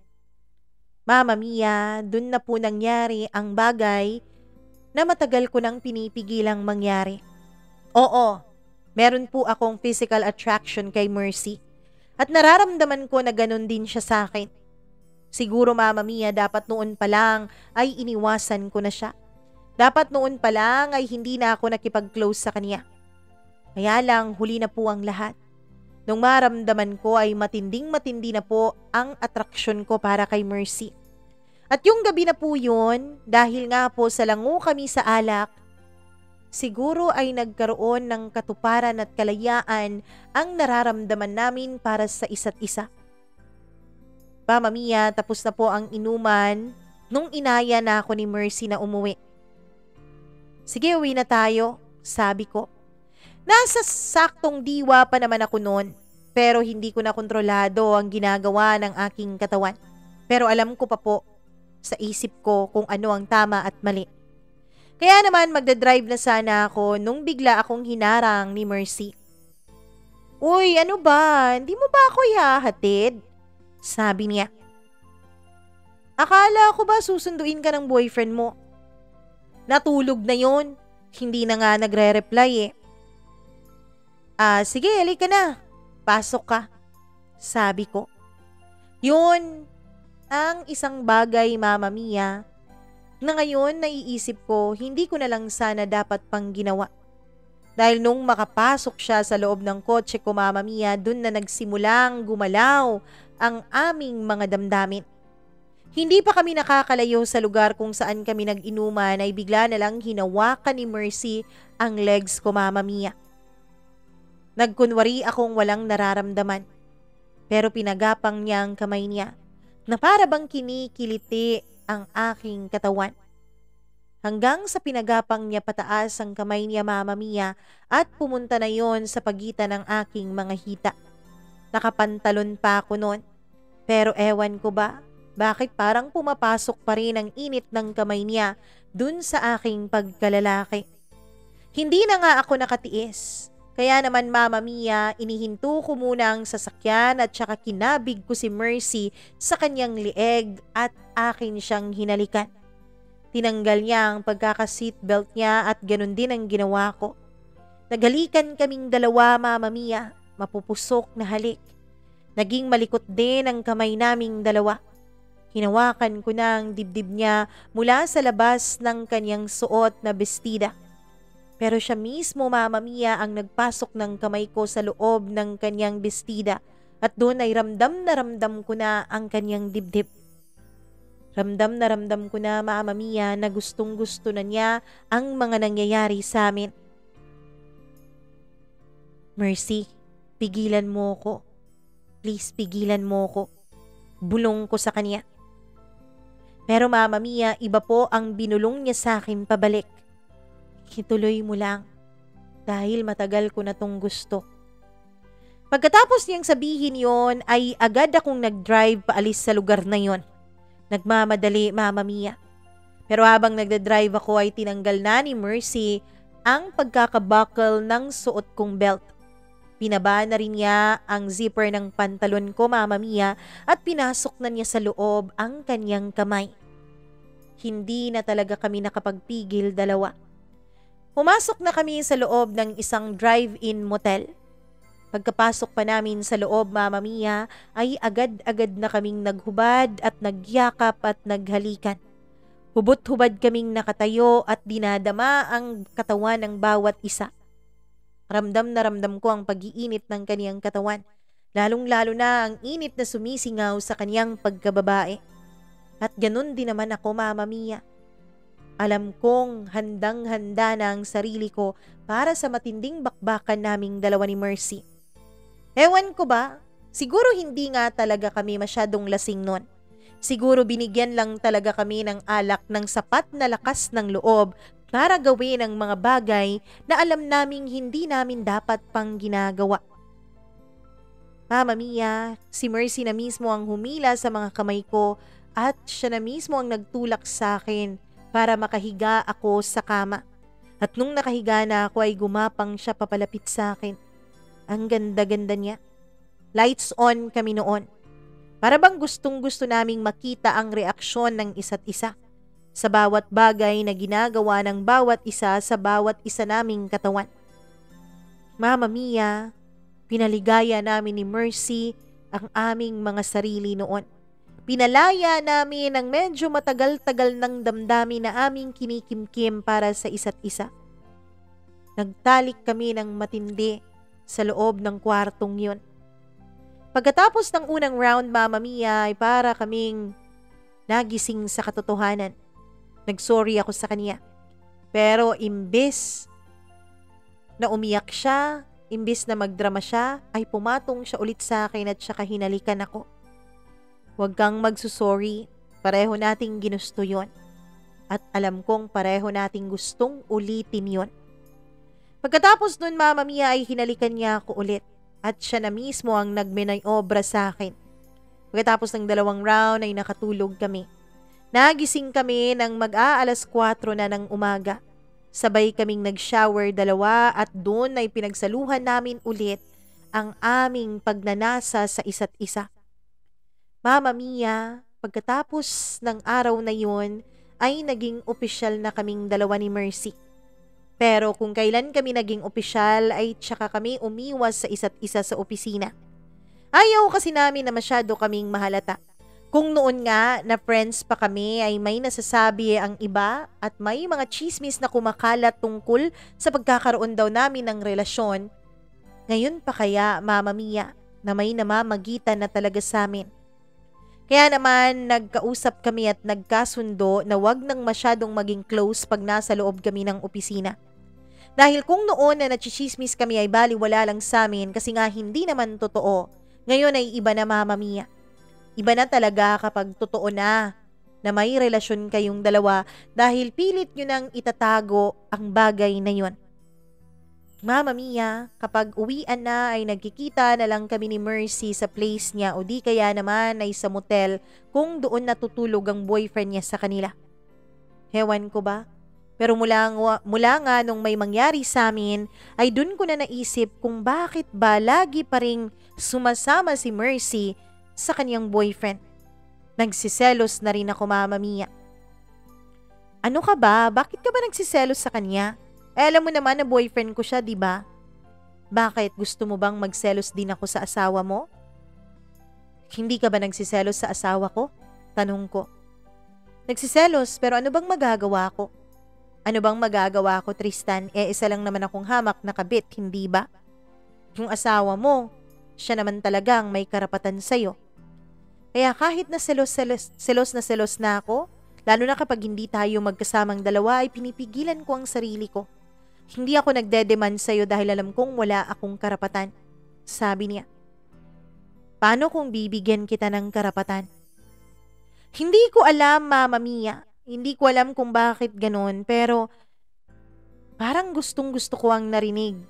Mama Mia, dun na po nangyari ang bagay na matagal ko nang pinipigilang mangyari. Oo, meron po akong physical attraction kay Mercy. At nararamdaman ko na ganun din siya sa akin. Siguro Mama Mia, dapat noon pa lang ay iniwasan ko na siya. Dapat noon pa lang ay hindi na ako nakipag-close sa kanya. Kaya lang huli na po ang lahat. Nung maramdaman ko ay matinding-matindi na po ang atraksyon ko para kay Mercy. At yung gabi na po yun, dahil nga po sa lango kami sa alak, siguro ay nagkaroon ng katuparan at kalayaan ang nararamdaman namin para sa isa't isa. Mama Mia, tapos na po ang inuman nung inaya na ako ni Mercy na umuwi. Sige, uwi na tayo, sabi ko. Nasa saktong diwa pa naman ako noon, pero hindi ko na kontrolado ang ginagawa ng aking katawan. Pero alam ko pa po sa isip ko kung ano ang tama at mali. Kaya naman magdadrive na sana ako nung bigla akong hinarang ni Mercy. Uy, ano ba? Hindi mo ba ako ihahatid? Sabi niya. Akala ko ba susunduin ka ng boyfriend mo? Natulog na yon. Hindi na nga nagre-reply eh. Sige, halika na. Pasok ka. Sabi ko. Yun ang isang bagay, Mama Mia, na ngayon naiisip ko hindi ko na lang sana dapat pang ginawa. Dahil nung makapasok siya sa loob ng kotse ko, Mama Mia, dun na nagsimulang gumalaw ang aming mga damdamin. Hindi pa kami nakakalayo sa lugar kung saan kami nag-inuman ay bigla na lang hinawakan ni Mercy ang legs ko, Mama Mia. Nagkunwari akong walang nararamdaman. Pero pinagapang niya ang kamay niya na para bang kinikiliti ang aking katawan. Hanggang sa pinagapang niya pataas ang kamay niya, Mama Mia, at pumunta na yon sa pagitan ng aking mga hita. Nakapantalon pa ako noon. Pero ewan ko ba, bakit parang pumapasok pa rin ang init ng kamay niya dun sa aking pagkalalaki. Hindi na nga ako nakatiis. Kaya naman, Mama Mia, inihinto ko muna ang sasakyan at saka kinabig ko si Mercy sa kanyang lieg at akin siyang hinalikan. Tinanggal niya ang pagkaka-seatbelt niya at ganun din ang ginawa ko. Naghalikan kaming dalawa, Mama Mia, mapupusok na halik. Naging malikot din ang kamay naming dalawa. Hinawakan ko na ang dibdib niya mula sa labas ng kanyang suot na bestida. Pero siya mismo, Mama Mia, ang nagpasok ng kamay ko sa loob ng kanyang bestida at doon ay ramdam na ramdam ko na ang kanyang dibdib. Ramdam na ramdam ko na, Mama Mia, na gustong gusto na niya ang mga nangyayari sa amin. Mercy, pigilan mo ko. Please, pigilan mo ko. Bulong ko sa kanya. Pero Mama Mia, iba po ang binulong niya sa akin pabalik. Ituloy mo lang dahil matagal ko na tong gusto. Pagkatapos niyang sabihin yon ay agad akong nag-drive paalis sa lugar na yon. Nagmamadali, Mama Mia. Pero habang nagda-drive ako ay tinanggal na ni Mercy ang pagkakabuckle ng suot kong belt. Pinaba na rin niya ang zipper ng pantalon ko, Mama Mia, at pinasok na niya sa loob ang kanyang kamay. Hindi na talaga kami nakapagpigil dalawa. Pumasok na kami sa loob ng isang drive-in motel. Pagkapasok pa namin sa loob, Mama Mia, ay agad-agad na kaming naghubad at nagyakap at naghalikan. Hubot-hubad kaming nakatayo at dinadama ang katawan ng bawat isa. Ramdam na ramdam ko ang pag-iinit ng kaniyang katawan, lalong-lalo na ang init na sumisingaw sa kaniyang pagkababae. At ganun din naman ako, Mama Mia. Alam kong handang-handa na ang sarili ko para sa matinding bakbakan naming dalawa ni Mercy. Ewan ko ba, siguro hindi nga talaga kami masyadong lasing nun. Siguro binigyan lang talaga kami ng alak ng sapat na lakas ng loob para gawin ang mga bagay na alam naming hindi namin dapat pang ginagawa. Mama Mia, si Mercy na mismo ang humila sa mga kamay ko at siya na mismo ang nagtulak sa akin para makahiga ako sa kama. At nung nakahiga na ako ay gumapang siya papalapit sa akin. Ang ganda-ganda niya. Lights on kami noon. Para bang gustong-gusto naming makita ang reaksyon ng isa't isa sa bawat bagay na ginagawa ng bawat isa sa bawat isa naming katawan. Mama Mia, pinaligaya namin ni Mercy ang aming mga sarili noon. Pinalaya namin ang medyo matagal-tagal ng damdamin na aming kinikimkim para sa isa't isa. Nagtalik kami ng matindi sa loob ng kwartong yun. Pagkatapos ng unang round, Mama Mia, ay para kaming nagising sa katotohanan. Nagsorry ako sa kanya. Pero imbes na umiyak siya, imbes na magdrama siya, ay pumatong siya ulit sa akin at saka hinalikan ako. Huwag kang magsusorry, pareho nating ginusto yon. At alam kong pareho nating gustong ulitin yon. Pagkatapos nun, Mama Mia, ay hinalikan niya ako ulit. At siya na mismo ang nagmenayobra sa akin. Pagkatapos ng 2 round ay nakatulog kami. Nagising kami ng mag-aalas 4 na ng umaga. Sabay kaming nag-shower 2 at doon ay pinagsaluhan namin ulit ang aming pagnanasa sa isa't isa. Mama Mia, pagkatapos ng araw na yun ay naging opisyal na kaming 2 ni Mercy. Pero kung kailan kami naging opisyal ay tsaka kami umiwas sa isa't isa sa opisina. Ayaw kasi namin na masyado kaming mahalata. Kung noon nga na friends pa kami ay may nasasabi ang iba at may mga chismis na kumakalat tungkol sa pagkakaroon daw namin ng relasyon, ngayon pa kaya, Mama Mia, na may namamagitan na talaga sa amin. Kaya naman nagkausap kami at nagkasundo na wag nang masyadong maging close pag nasa loob kami ng opisina. Dahil kung noon na nachichismis kami ay baliwala lang sa amin kasi nga hindi naman totoo, ngayon ay iba na, Mama Mia. Iba na talaga kapag totoo na may relasyon kayong dalawa dahil pilit nyo nang itatago ang bagay na yon. Mama Mia, kapag uwian na ay nagkikita na lang kami ni Mercy sa place niya o di kaya naman ay sa motel kung doon natutulog ang boyfriend niya sa kanila. Hewan ko ba? Pero mula nga nung may mangyari sa amin, ay dun ko na naisip kung bakit ba lagi pa ring sumasama si Mercy sa kanyang boyfriend. Nagsiselos na rin ako, Mama Mia. Ano ka ba? Bakit ka ba nagsiselos sa kanya? Alam mo naman na boyfriend ko siya, di ba? Bakit? Gusto mo bang magselos din ako sa asawa mo? Hindi ka ba nagsiselos sa asawa ko? Tanong ko. Nagsiselos, pero ano bang magagawa ko? Ano bang magagawa ko, Tristan? Isa lang naman akong hamak na kabit, hindi ba? Yung asawa mo, siya naman talagang may karapatan sa'yo. Kaya kahit na selos na ako, lalo na kapag hindi tayo magkasamang dalawa, ay pinipigilan ko ang sarili ko. Hindi ako nagde-demand sa'yo dahil alam kong wala akong karapatan. Sabi niya. Paano kung bibigyan kita ng karapatan? Hindi ko alam, Mama Mia. Hindi ko alam kung bakit ganon, pero parang gustong-gusto ko ang narinig.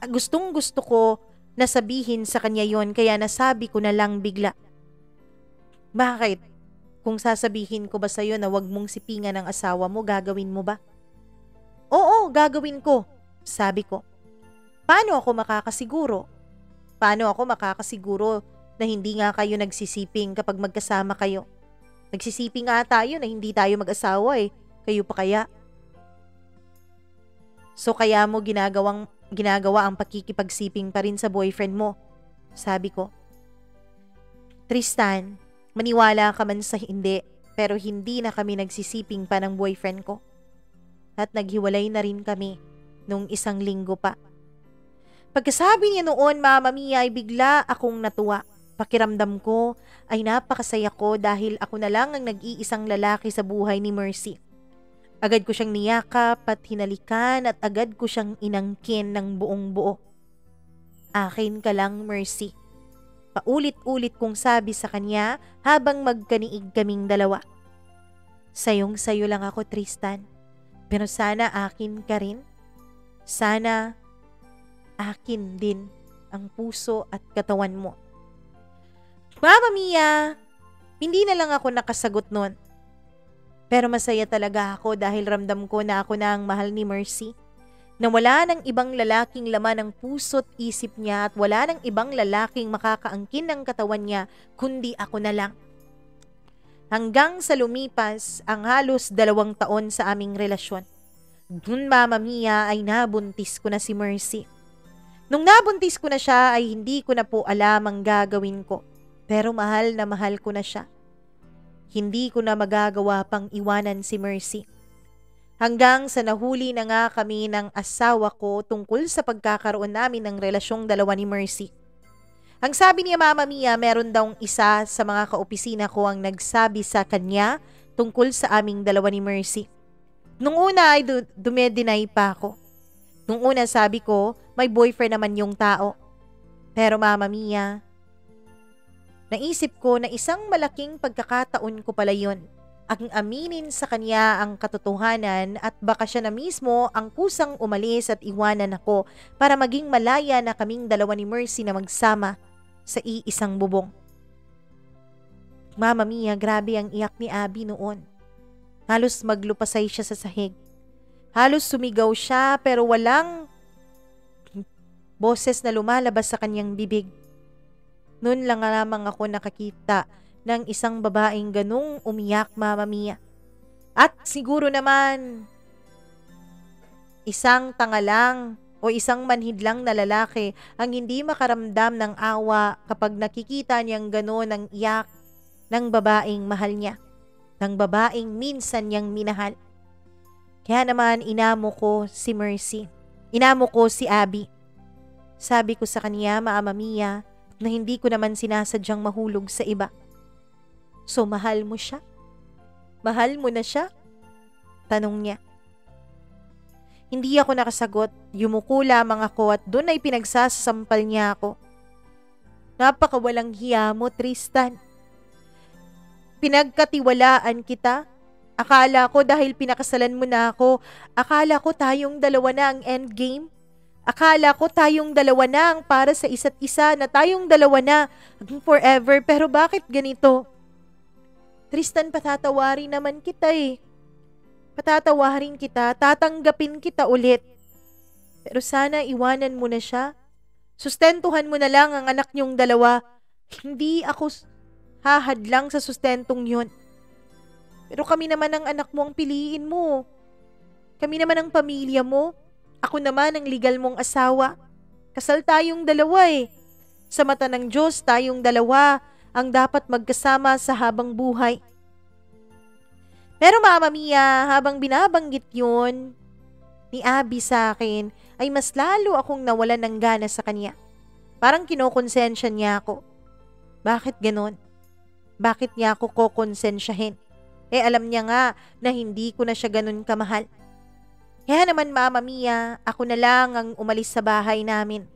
Gustong-gusto ko na sabihin sa kanya yon, kaya nasabi ko na lang bigla. Bakit? Kung sasabihin ko ba sa'yo na wag mong sipingan ang asawa mo, gagawin mo ba? Oo, gagawin ko, sabi ko. Paano ako makakasiguro? Paano ako makakasiguro na hindi nga kayo nagsisiping kapag magkasama kayo? Nagsisiping nga tayo na hindi tayo mag-asawa eh. Kayo pa kaya? So kaya mo ginagawa ang pakikipagsiping pa rin sa boyfriend mo? Sabi ko. Tristan, maniwala ka man sa hindi, pero hindi na kami nagsisiping pa ng boyfriend ko. At naghiwalay na rin kami nung 1 linggo pa. Pagkasabi niya noon, Mama Mia, ay bigla akong natuwa. Pakiramdam ko ay napakasaya ko dahil ako na lang ang nag-iisang lalaki sa buhay ni Mercy. Agad ko siyang niyakap at hinalikan at agad ko siyang inangkin ng buong buo. Akin ka lang, Mercy. Paulit-ulit kong sabi sa kanya habang magkaniig kaming dalawa. Sayong-sayo lang ako, Tristan. Pero sana akin ka rin. Sana akin din ang puso at katawan mo. Mama Mia, hindi na lang ako nakasagot nun. Pero masaya talaga ako dahil ramdam ko na ako na ang mahal ni Mercy. Na wala ng ibang lalaking laman ang puso't isip niya at wala ng ibang lalaking makakaangkin ng katawan niya kundi ako na lang. Hanggang sa lumipas ang halos 2 taon sa aming relasyon. Dun Mama Mia ay nabuntis ko na si Mercy. Nung nabuntis ko na siya ay hindi ko na po alam ang gagawin ko. Pero mahal na mahal ko na siya. Hindi ko na magagawa pang iwanan si Mercy. Hanggang sa nahuli na nga kami ng asawa ko tungkol sa pagkakaroon namin ng relasyong dalawa ni Mercy. Ang sabi niya Mama Mia, meron daw isa sa mga kaopisina ko ang nagsabi sa kanya tungkol sa aming dalawa ni Mercy. Nung una ay dumedeny pa ako. Nung una sabi ko, may boyfriend naman yung tao. Pero Mama Mia, naisip ko na isang malaking pagkakataon ko pala yun. Ang aminin sa kanya ang katotohanan at baka siya na mismo ang kusang umalis at iwanan ako para maging malaya na kaming dalawa ni Mercy na magsama sa iisang bubong. Mama Mia, grabe ang iyak ni Abby noon. Halos maglupasay siya sa sahig. Halos sumigaw siya pero walang boses na lumalabas sa kanyang bibig. Noon lang lamang ako nakakita ng isang babaeng ganung umiyak, Mama Mia. At siguro naman, isang tanga lang o isang manhid lang na lalaki ang hindi makaramdam ng awa kapag nakikita niyang gano'n ang iyak ng babaeng mahal niya, ng babaeng minsan niyang minahal. Kaya naman inamo ko si Mercy. Inamo ko si Abby. Sabi ko sa kanya, Mama Mia, na hindi ko naman sinasadyang mahulog sa iba. So mahal mo siya? Mahal mo na siya? Tanong niya. Hindi ako nakasagot, yumuko lamang ako at doon ay pinagsasampal niya ako. Napakawalang hiya mo, Tristan. Pinagkatiwalaan kita. Akala ko dahil pinakasalan mo na ako, akala ko tayong dalawa na ang endgame. Akala ko tayong dalawa na ang para sa isa't isa, na tayong dalawa na hanggang forever, pero bakit ganito? Tristan, patatawarin naman kita eh. Patatawarin kita, tatanggapin kita ulit. Pero sana iwanan mo na siya. Sustentuhan mo na lang ang anak niyong dalawa. Hindi ako hahadlang sa sustentong yun. Pero kami naman ang anak mo ang piliin mo. Kami naman ang pamilya mo. Ako naman ang legal mong asawa. Kasal tayong dalawa eh. Sa mata ng Diyos, tayong dalawa ang dapat magkasama sa habang buhay. Pero Mama Mia, habang binabanggit yun ni Abby sa akin, ay mas lalo akong nawalan ng gana sa kanya. Parang kinokonsensya niya ako. Bakit ganon? Bakit niya ako kokonsensyahin? Alam niya nga na hindi ko na siya ganon kamahal. Kaya naman Mama Mia, ako na lang ang umalis sa bahay namin.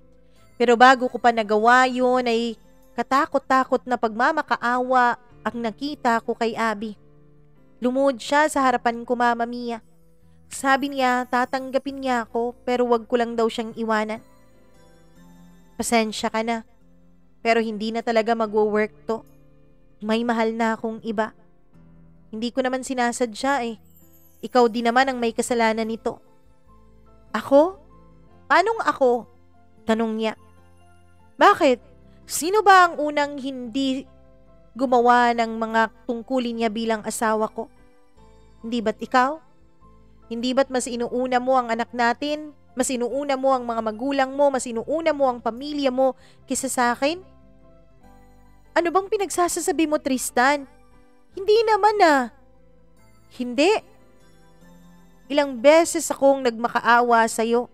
Pero bago ko pa nagawa yun ay katakot-takot na pagmamakaawa ang nakita ko kay Abby. Lumuhod siya sa harapan ko, Mama Mia. Sabi niya, tatanggapin niya ako pero wag ko lang daw siyang iwanan. Pasensya ka na, pero hindi na talaga magwo-work to. May mahal na akong iba. Hindi ko naman sinasadya eh. Ikaw din naman ang may kasalanan nito. Ako? Anong ako? Tanong niya. Bakit? Sino ba ang unang hindi gumawa ng mga tungkulin niya bilang asawa ko? Hindi ba't ikaw? Hindi ba't mas inuuna mo ang anak natin? Mas inuuna mo ang mga magulang mo? Mas inuuna mo ang pamilya mo kaysa sa akin? Ano bang pinagsasasabi mo, Tristan? Hindi naman ah. Hindi. Ilang beses akong nagmakaawa sa'yo.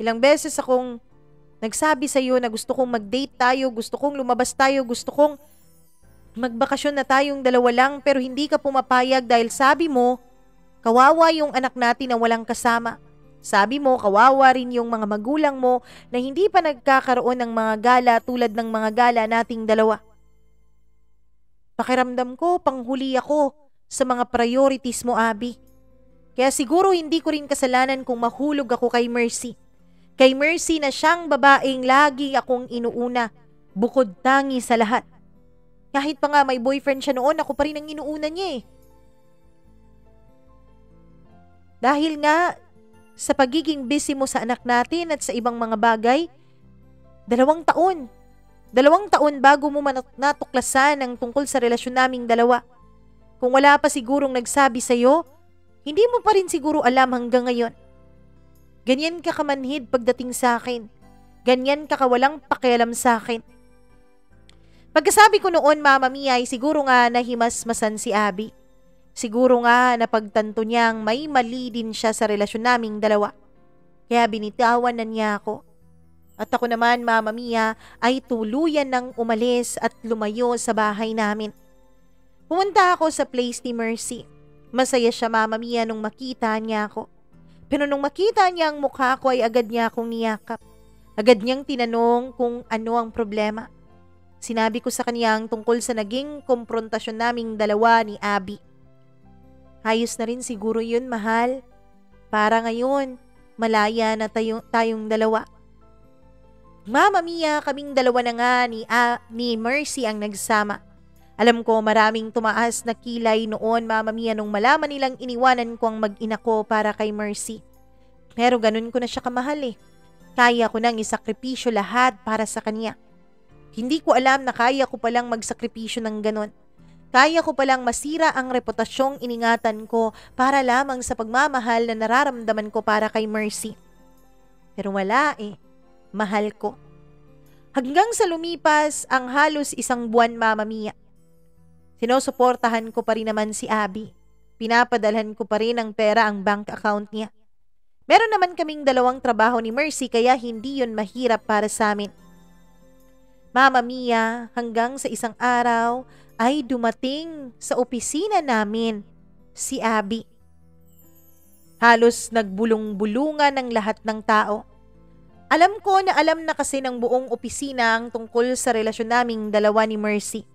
Ilang beses akong nagsabi sa'yo na gusto kong mag-date tayo, gusto kong lumabas tayo, gusto kong magbakasyon na tayong dalawa lang, pero hindi ka pumapayag dahil sabi mo, kawawa yung anak natin na walang kasama. Sabi mo, kawawa rin yung mga magulang mo na hindi pa nagkakaroon ng mga gala tulad ng mga gala nating dalawa. Pakiramdam ko, panghuli ako sa mga priorities mo, Abby. Kaya siguro hindi ko rin kasalanan kung mahulog ako kay Mercy. Kay Mercy na siyang babaeng lagi akong inuuna, bukod tangi sa lahat. Kahit pa nga may boyfriend siya noon, ako pa rin ang inuuna niya eh. Dahil nga sa pagiging busy mo sa anak natin at sa ibang mga bagay, 2 taon. 2 taon bago mo natuklasan ang tungkol sa relasyon naming dalawa. Kung wala pa sigurong nagsabi sa'yo, hindi mo pa rin siguro alam hanggang ngayon. Ganyan ka kamanhid pagdating sa akin. Ganyan ka kawalang pakialam sa akin. Pagkasabi ko noon, Mama Mia, ay siguro nga nahimasmasan si Abby. Siguro nga napagtanto niyang may mali din siya sa relasyon naming dalawa. Kaya binitawan na niya ako. At ako naman, Mama Mia, ay tuluyan ng umalis at lumayo sa bahay namin. Pumunta ako sa place ni Mercy. Masaya siya, Mama Mia, nung makita niya ako. Pero nung makita niya ang mukha ko ay agad niya akong niyakap. Agad niyang tinanong kung ano ang problema. Sinabi ko sa kaniyang tungkol sa naging komprontasyon naming dalawa ni Abby. Ayos na rin siguro yun, mahal. Para ngayon, malaya na tayong dalawa. Mama Mia, kaming dalawa na nga ni Mercy ang nagsama. Alam ko maraming tumaas na kilay noon, Mama Mia, nung malaman nilang iniwanan ko ang mag-ina ko para kay Mercy. Pero ganun ko na siya kamahal eh. Kaya ko nang isakripisyo lahat para sa kanya. Hindi ko alam na kaya ko palang magsakripisyo ng ganun. Kaya ko palang masira ang reputasyong iningatan ko para lamang sa pagmamahal na nararamdaman ko para kay Mercy. Pero wala eh. Mahal ko. Hanggang sa lumipas ang halos 1 buwan, Mama Mia. Sinusuportahan ko pa rin naman si Abby. Pinapadalhan ko pa rin ang pera ang bank account niya. Meron naman kaming 2 trabaho ni Mercy kaya hindi yun mahirap para sa amin. Mama Mia, hanggang sa isang araw ay dumating sa opisina namin si Abby. Halos nagbulong-bulungan ng lahat ng tao. Alam ko na alam na kasi ng buong opisina ang tungkol sa relasyon naming dalawa ni Mercy.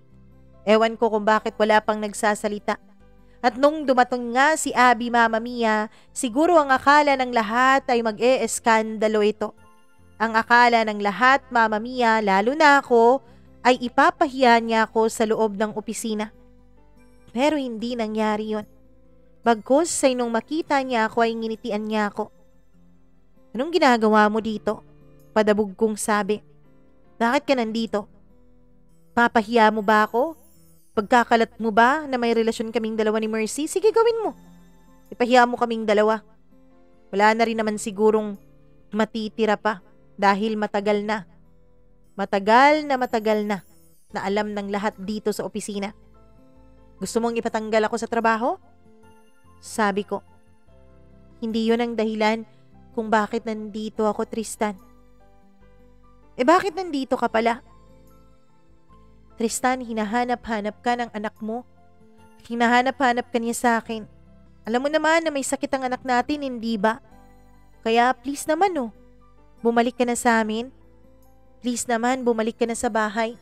Ewan ko kung bakit wala pang nagsasalita. At nung dumating nga si Abby, Mama Mia, siguro ang akala ng lahat ay mag-e-eskandalo ito. Ang akala ng lahat, Mama Mia, lalo na ako, ay ipapahiya niya ako sa loob ng opisina. Pero hindi nangyari yon. Bagkus ay nung makita niya ako ay nginitian niya ako. Anong ginagawa mo dito? Padabog kong sabi. Bakit ka nandito? Papahiya mo ba ako? Pagkakalat mo ba na may relasyon kaming dalawa ni Mercy? Sige, gawin mo. Ipahiya mo kaming dalawa. Wala na rin naman sigurong matitira pa dahil matagal na alam ng lahat dito sa opisina. Gusto mong ipatanggal ako sa trabaho? Sabi ko. Hindi yun ang dahilan kung bakit nandito ako, Tristan. Bakit nandito ka pala? Tristan, hinahanap-hanap ka ng anak mo. Hinahanap-hanap ka niya sa akin. Alam mo naman na may sakit ang anak natin, hindi ba? Kaya please naman bumalik ka na sa amin. Please naman, bumalik ka na sa bahay.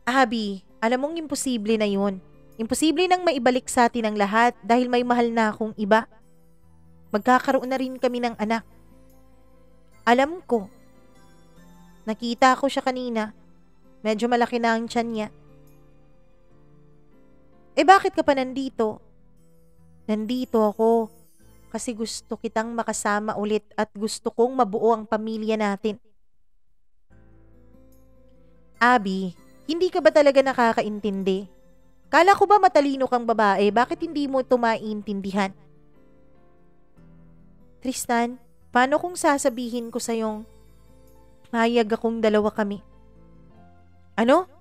Abby, alam mong imposible na yun. Imposible nang maibalik sa atin ang lahat dahil may mahal na akong iba. Magkakaroon na rin kami ng anak. Alam ko. Nakita ko siya kanina. Medyo malaki na ang tiyan niya. Bakit ka pa nandito? Nandito ako kasi gusto kitang makasama ulit at gusto kong mabuo ang pamilya natin. Abby, hindi ka ba talaga nakakaintindi? Kala ko ba matalino kang babae? Bakit hindi mo ito maintindihan? Tristan, paano kung sasabihin ko sa'yong payag akong dalawa kami? Ano?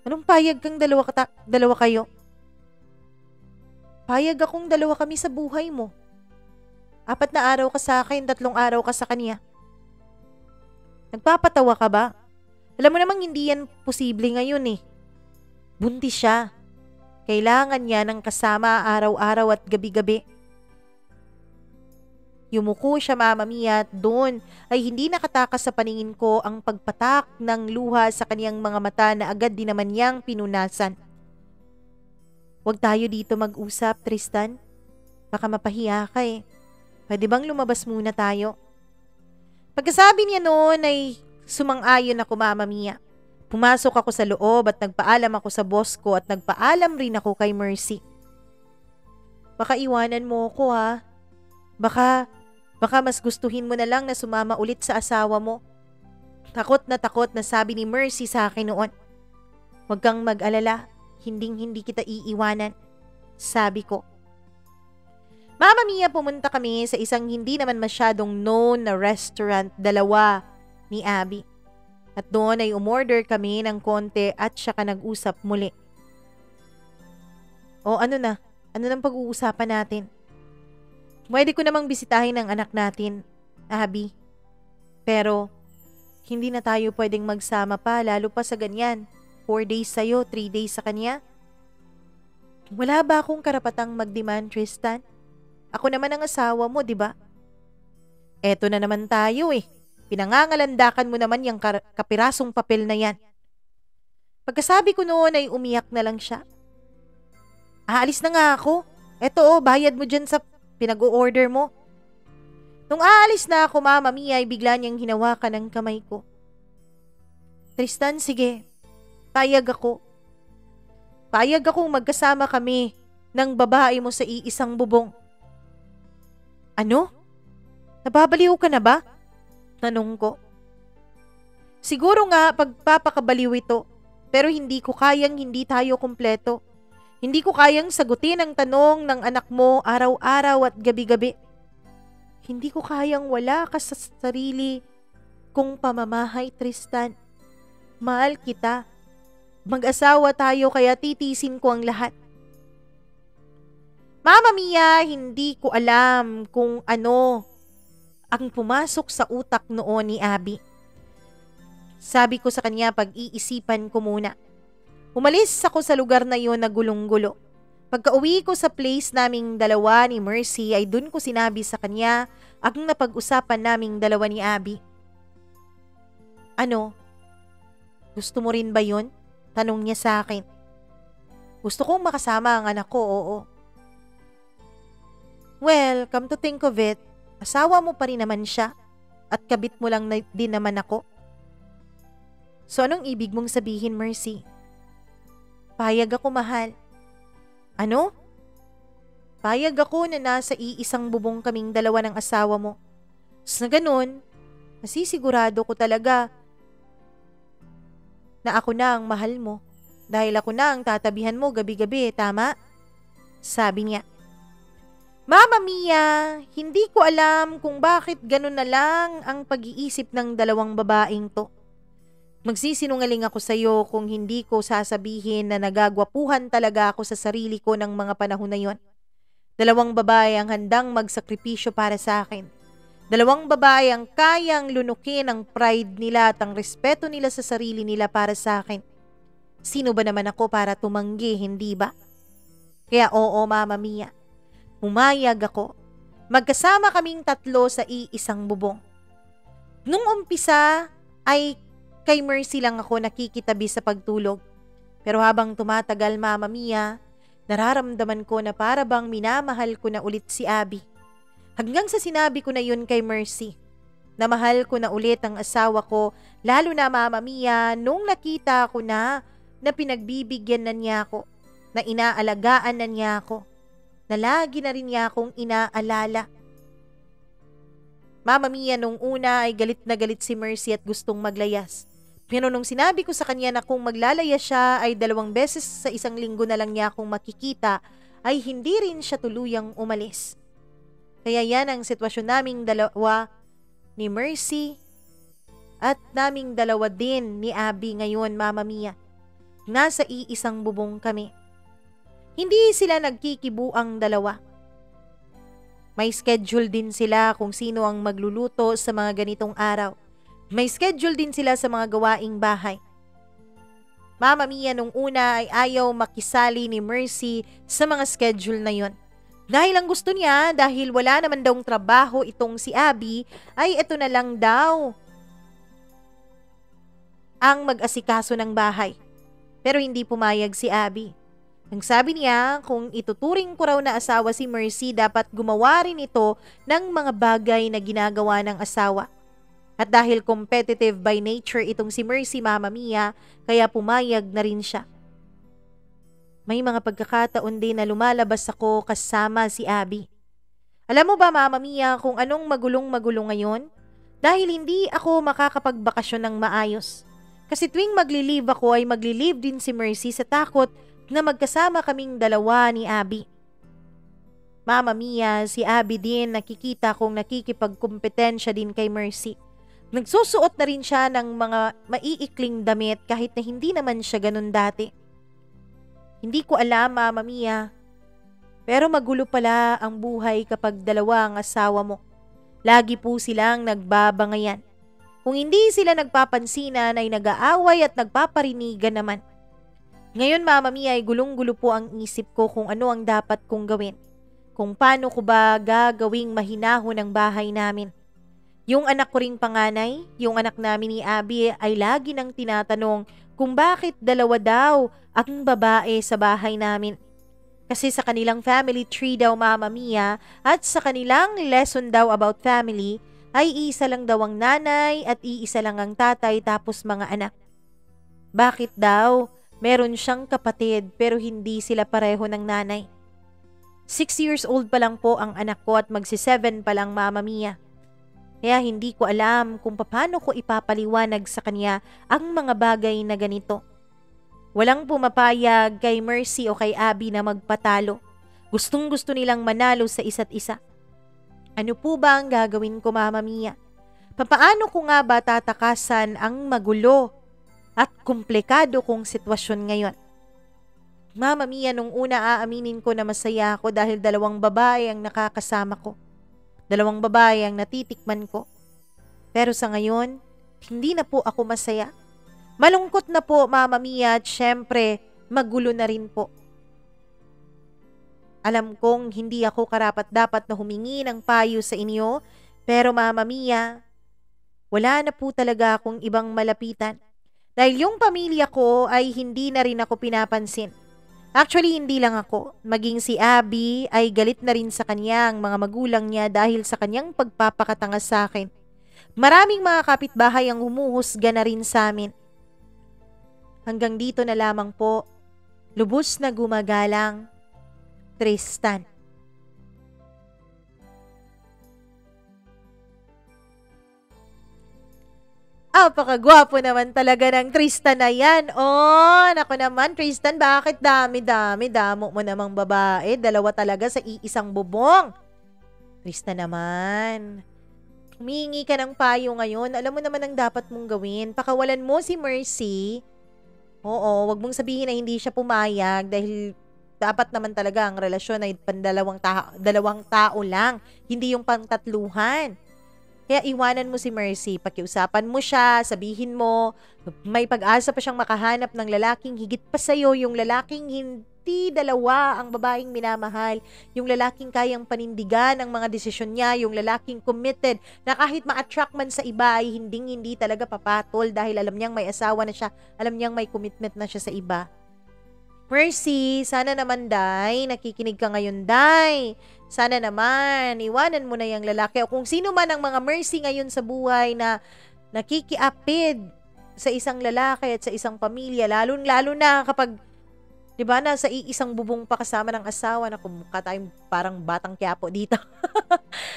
Anong payag kang dalawa kayo? Payag akong dalawa kami sa buhay mo. 4 na araw ka sa akin, 3 araw ka sa kanya. Nagpapatawa ka ba? Alam mo namang hindi yan posible ngayon eh. Buntis siya. Kailangan niya ng kasama araw-araw at gabi-gabi. Yumuko siya, Mama Mia, at doon ay hindi nakatakas sa paningin ko ang pagpatak ng luha sa kaniyang mga mata na agad din naman niyang pinunasan. Huwag tayo dito mag-usap, Tristan. Baka mapahiya ka eh. Pwede bang lumabas muna tayo? Pagkasabi niya noon ay sumang-ayon ako, Mama Mia. Pumasok ako sa loob at nagpaalam ako sa boss ko at nagpaalam rin ako kay Mercy. Baka iwanan mo ko ha. Baka mas gustuhin mo na lang na sumama ulit sa asawa mo. Takot na sabi ni Mercy sa akin noon. Huwag kang mag-alala, hindi kita iiwanan, sabi ko. Mama Mia, pumunta kami sa isang hindi naman masyadong known na restaurant, dalawa ni Abby. At doon ay umorder kami ng konti at saka nag-usap muli. O ano na? Ano nang pag-uusapan natin? Pwede ko namang bisitahin ang anak natin, Abby. Pero hindi na tayo pwedeng magsama pa, lalo pa sa ganyan. 4 days sa'yo, 3 days sa kanya. Wala ba akong karapatang mag-demand, Tristan? Ako naman ang asawa mo, di ba? Eto na naman tayo eh. Pinangangalandakan mo naman yung kapirasong papel na yan. Pagkasabi ko noon ay umiyak na lang siya. Aalis na nga ako. Eto bayad mo dyan sa pinag-o-order mo. Nung aalis na ako, Mama Mia, ay bigla niyang hinawakan ang kamay ko. Tristan, sige. Payag ako. Payag akong magkasama kami ng babae mo sa iisang bubong. Ano? Nababaliw ka na ba? Tanong ko. Siguro nga pagpapakabaliw ito, pero hindi ko kayang hindi tayo kumpleto. Hindi ko kayang sagutin ang tanong ng anak mo araw-araw at gabi-gabi. Hindi ko kayang wala ka sa sarili kong pamamahay, Tristan. Mahal kita. Mag-asawa tayo kaya titisin ko ang lahat. Mama Mia, hindi ko alam kung ano ang pumasok sa utak noon ni Abby. Sabi ko sa kanya, pag-iisipan ko muna. Umalis ako sa lugar na yon na gulong-gulo. Pagka-uwi ko sa place naming dalawa ni Mercy ay dun ko sinabi sa kanya ang napag-usapan naming dalawa ni Abby. Ano? Gusto mo rin ba yun? Tanong niya sa akin. Gusto kong makasama ang anak ko, oo. Well, come to think of it, asawa mo pa rin naman siya at kabit mo lang din naman ako. So anong ibig mong sabihin, Mercy? Payag ako, mahal. Ano? Payag ako na nasa iisang bubong kaming dalawa ng asawa mo. Sa ganun, masisigurado ko talaga na ako na ang mahal mo dahil ako na ang tatabihan mo gabi-gabi, tama? Sabi niya. Mama Mia, hindi ko alam kung bakit ganun na lang ang pag-iisip ng dalawang babaeng to. Magsisinungaling ako sa iyo kung hindi ko sasabihin na nagagwapuhan talaga ako sa sarili ko ng mga panahon na yon. Dalawang babae ang handang magsakripisyo para sa akin. Dalawang babae ang kayang lunukin ang pride nila at ang respeto nila sa sarili nila para sa akin. Sino ba naman ako para tumanggi, hindi ba? Kaya oo, Mama Mia. Pumayag ako. Magkasama kaming tatlo sa iisang bubong. Nung umpisa ay kay Mercy lang ako nakikitabi sa pagtulog. Pero habang tumatagal, Mama Mia, nararamdaman ko na para bang minamahal ko na ulit si Abby. Hanggang sa sinabi ko na yun kay Mercy. Na mahal ko na ulit ang asawa ko, lalo na Mama Mia, nung nakita ko na pinagbibigyan na niya ako, na inaalagaan na niya ako, na lagi na rin niya akong inaalala. Mama Mia, nung una ay galit na galit si Mercy at gustong maglayas. Pero nung sinabi ko sa kanya na kung maglalaya siya ay 2 beses sa isang linggo na lang niya akong makikita, ay hindi rin siya tuluyang umalis. Kaya yan ang sitwasyon naming dalawa ni Mercy at naming dalawa din ni Abby ngayon, Mama Mia. Nasa iisang bubong kami. Hindi sila nagkikibuang dalawa. May schedule din sila kung sino ang magluluto sa mga ganitong araw. May schedule din sila sa mga gawaing bahay. Mama Mia, nung una ay ayaw makisali ni Mercy sa mga schedule na yon. Dahil ang gusto niya, dahil wala naman daw trabaho itong si Abby, ay ito na lang daw ang mag-asikaso ng bahay. Pero hindi pumayag si Abby. Ang sabi niya, kung ituturing ko raw na asawa si Mercy, dapat gumawa rin ito ng mga bagay na ginagawa ng asawa. At dahil competitive by nature itong si Mercy, Mama Mia, kaya pumayag na rin siya. May mga pagkakataon din na lumalabas ako kasama si Abby. Alam mo ba, Mama Mia, kung anong magulong-magulo ngayon? Dahil hindi ako makakapagbakasyon ng maayos. Kasi tuwing magli-leave ako ay magli-leave din si Mercy sa takot na magkasama kaming dalawa ni Abby. Mama Mia, si Abby din nakikita kong nakikipagkumpetensya din kay Mercy. Nagsusuot na rin siya ng mga maiikling damit kahit na hindi naman siya ganun dati. Hindi ko alam, Mama Mia. Pero magulo pala ang buhay kapag dalawa ang asawa mo. Lagi po silang nagbabangayan. Kung hindi sila nagpapansinan ay nag-aaway at nagpaparinigan naman. Ngayon, Mama Mia, ay gulong-gulo po ang isip ko kung ano ang dapat kong gawin. Kung paano ko ba gagawing mahinahon ang bahay namin. Yung anak ko ring panganay, yung anak namin ni Abby ay lagi nang tinatanong kung bakit dalawa daw ang babae sa bahay namin. Kasi sa kanilang family tree daw, Mama Mia, at sa kanilang lesson daw about family, ay isa lang daw ang nanay at iisa lang ang tatay tapos mga anak. Bakit daw? Meron siyang kapatid pero hindi sila pareho ng nanay. 6 years old pa lang po ang anak ko at magsi-7 pa lang, Mama Mia. Kaya hindi ko alam kung paano ko ipapaliwanag sa kanya ang mga bagay na ganito. Walang pumapayag kay Mercy o kay Abby na magpatalo. Gustong-gusto nilang manalo sa isa't isa. Ano po ba ang gagawin ko, Mama Mia? Papaano ko nga ba tatakasan ang magulo at komplikado kong sitwasyon ngayon? Mama Mia, nung una aaminin ko na masaya ako dahil 2 babae ang nakakasama ko. 2 babae ang natitikman ko. Pero sa ngayon, hindi na po ako masaya. Malungkot na po, Mama Mia, at syempre, magulo na rin po. Alam kong hindi ako karapat-dapat na humingi ng payo sa inyo, pero Mama Mia, wala na po talaga akong ibang malapitan. Dahil yung pamilya ko ay hindi na rin ako pinapansin. Actually, hindi lang ako. Maging si Abby ay galit na rin sa kanya ang mga magulang niya dahil sa kanyang pagpapakatanga sa akin. Maraming mga kapitbahay ang humuhusga na rin sa amin. Hanggang dito na lamang po, lubos na gumagalang, Tristan. Apakagwapo naman talaga ng Tristan na yan. Oh, naku naman, Tristan, bakit dami-dami, damo mo namang babae? 2 talaga sa iisang bubong. Tristan naman, humingi ka ng payo ngayon. Alam mo naman ang dapat mong gawin. Pakawalan mo si Mercy. Oo, wag mong sabihin na hindi siya pumayag dahil dapat naman talaga ang relasyon ay dalawang tao lang, hindi yung pangtatluhan. Kaya iwanan mo si Mercy, pakiusapan mo siya, sabihin mo, may pag-asa pa siyang makahanap ng lalaking higit pa sa'yo, yung lalaking hindi 2 ang babaeng minamahal, yung lalaking kayang panindigan ang mga desisyon niya, yung lalaking committed na kahit ma-attract man sa iba ay hindi talaga papatol dahil alam niyang may asawa na siya, alam niyang may commitment na siya sa iba. Mercy, sana naman, Day, nakikinig ka ngayon, Day. Sana naman, iwanan mo na yung lalaki o kung sino man ang mga Mercy ngayon sa buhay na nakikiapid sa isang lalaki at sa isang pamilya, lalo na kapag, di ba, nasa iisang bubong pa kasama ng asawa na kumukha tayong parang batang Quiapo dito.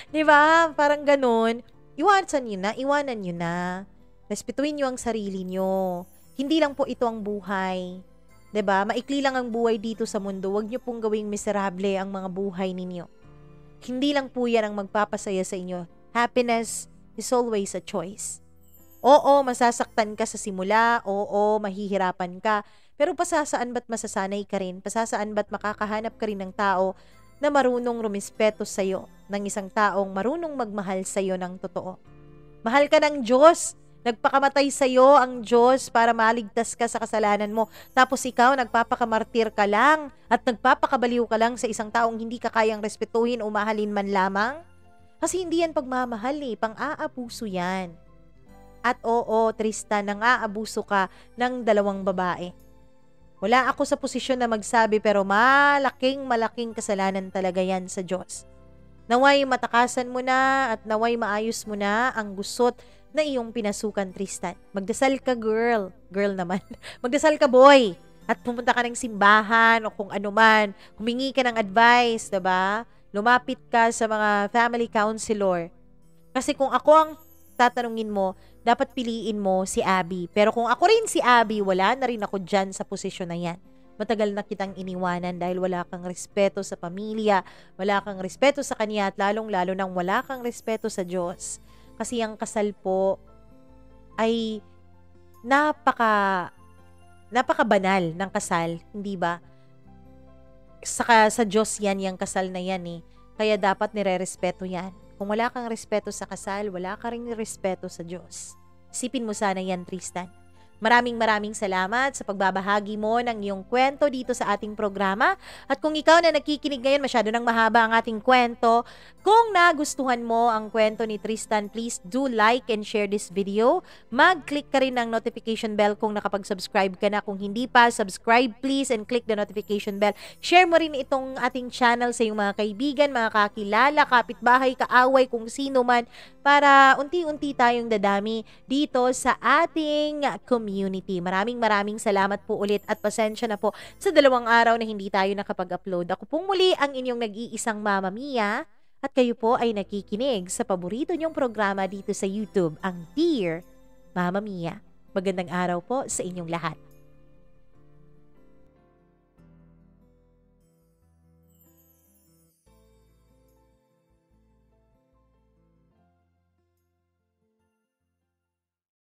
Di ba? Parang ganun. Iwanan nyo na. Respetuhin nyo ang sarili nyo. Hindi lang po ito ang buhay. 'Di ba? Maikli lang ang buhay dito sa mundo. Huwag niyo pong gawing miserable ang mga buhay ninyo. Hindi lang po 'yan ang magpapasaya sa inyo. Happiness is always a choice. Oo, masasaktan ka sa simula. Oo, mahihirapan ka. Pero pasasaan ba't masasanay ka rin? Pasasaan ba't makakahanap ka rin ng tao na marunong rumispeto sa'yo? Ng isang taong marunong magmahal sa'yo ng totoo. Mahal ka ng Diyos. Nagpakamatay sa'yo ang Diyos para maligtas ka sa kasalanan mo. Tapos ikaw, nagpapakamartir ka lang at nagpapakabaliw ka lang sa isang taong hindi ka kayang respetuhin o mahalin man lamang. Kasi hindi yan pagmamahal eh, pang-aabuso yan. At oo, Tristan, nang-aabuso ka ng 2 babae. Wala ako sa posisyon na magsabi pero malaking kasalanan talaga yan sa Diyos. Naway matakasan mo na at naway maayos mo na ang gusot na iyong pinasukan, Tristan. Magdasal ka, girl. Girl naman. Magdasal ka, boy. At pumunta ka ng simbahan o kung ano man. Humingi ka ng advice, diba? Lumapit ka sa mga family counselor. Kasi kung ako ang tatanungin mo, dapat piliin mo si Abby. Pero kung ako rin si Abby, wala na rin ako dyan sa posisyon na yan. Matagal na kitang iniwanan dahil wala kang respeto sa pamilya, wala kang respeto sa kanya at lalong-lalo nang wala kang respeto sa Diyos. Kasi ang kasal po ay napaka-banal ng kasal, hindi ba? Saka sa Diyos yan, yung kasal na yan eh. Kaya dapat nire-respeto yan. Kung wala kang respeto sa kasal, wala ka rin respeto sa Diyos. Isipin mo sana yan, Tristan. Maraming salamat sa pagbabahagi mo ng iyong kwento dito sa ating programa. At kung ikaw na nakikinig ngayon, masyado nang mahaba ang ating kwento. Kung nagustuhan mo ang kwento ni Tristan, please do like and share this video. Mag-click ka rin ng notification bell kung nakapag-subscribe ka na. Kung hindi pa, subscribe please and click the notification bell. Share mo rin itong ating channel sa iyong mga kaibigan, mga kakilala, kapitbahay, kaaway, kung sino man, para unti-unti tayong dadami dito sa ating community. Maraming salamat po ulit at pasensya na po sa 2 araw na hindi tayo nakapag-upload. Ako pong muli ang inyong nag-iisang Mama Mia at kayo po ay nakikinig sa paborito niyong programa dito sa YouTube, ang Dear Mama Mia. Magandang araw po sa inyong lahat.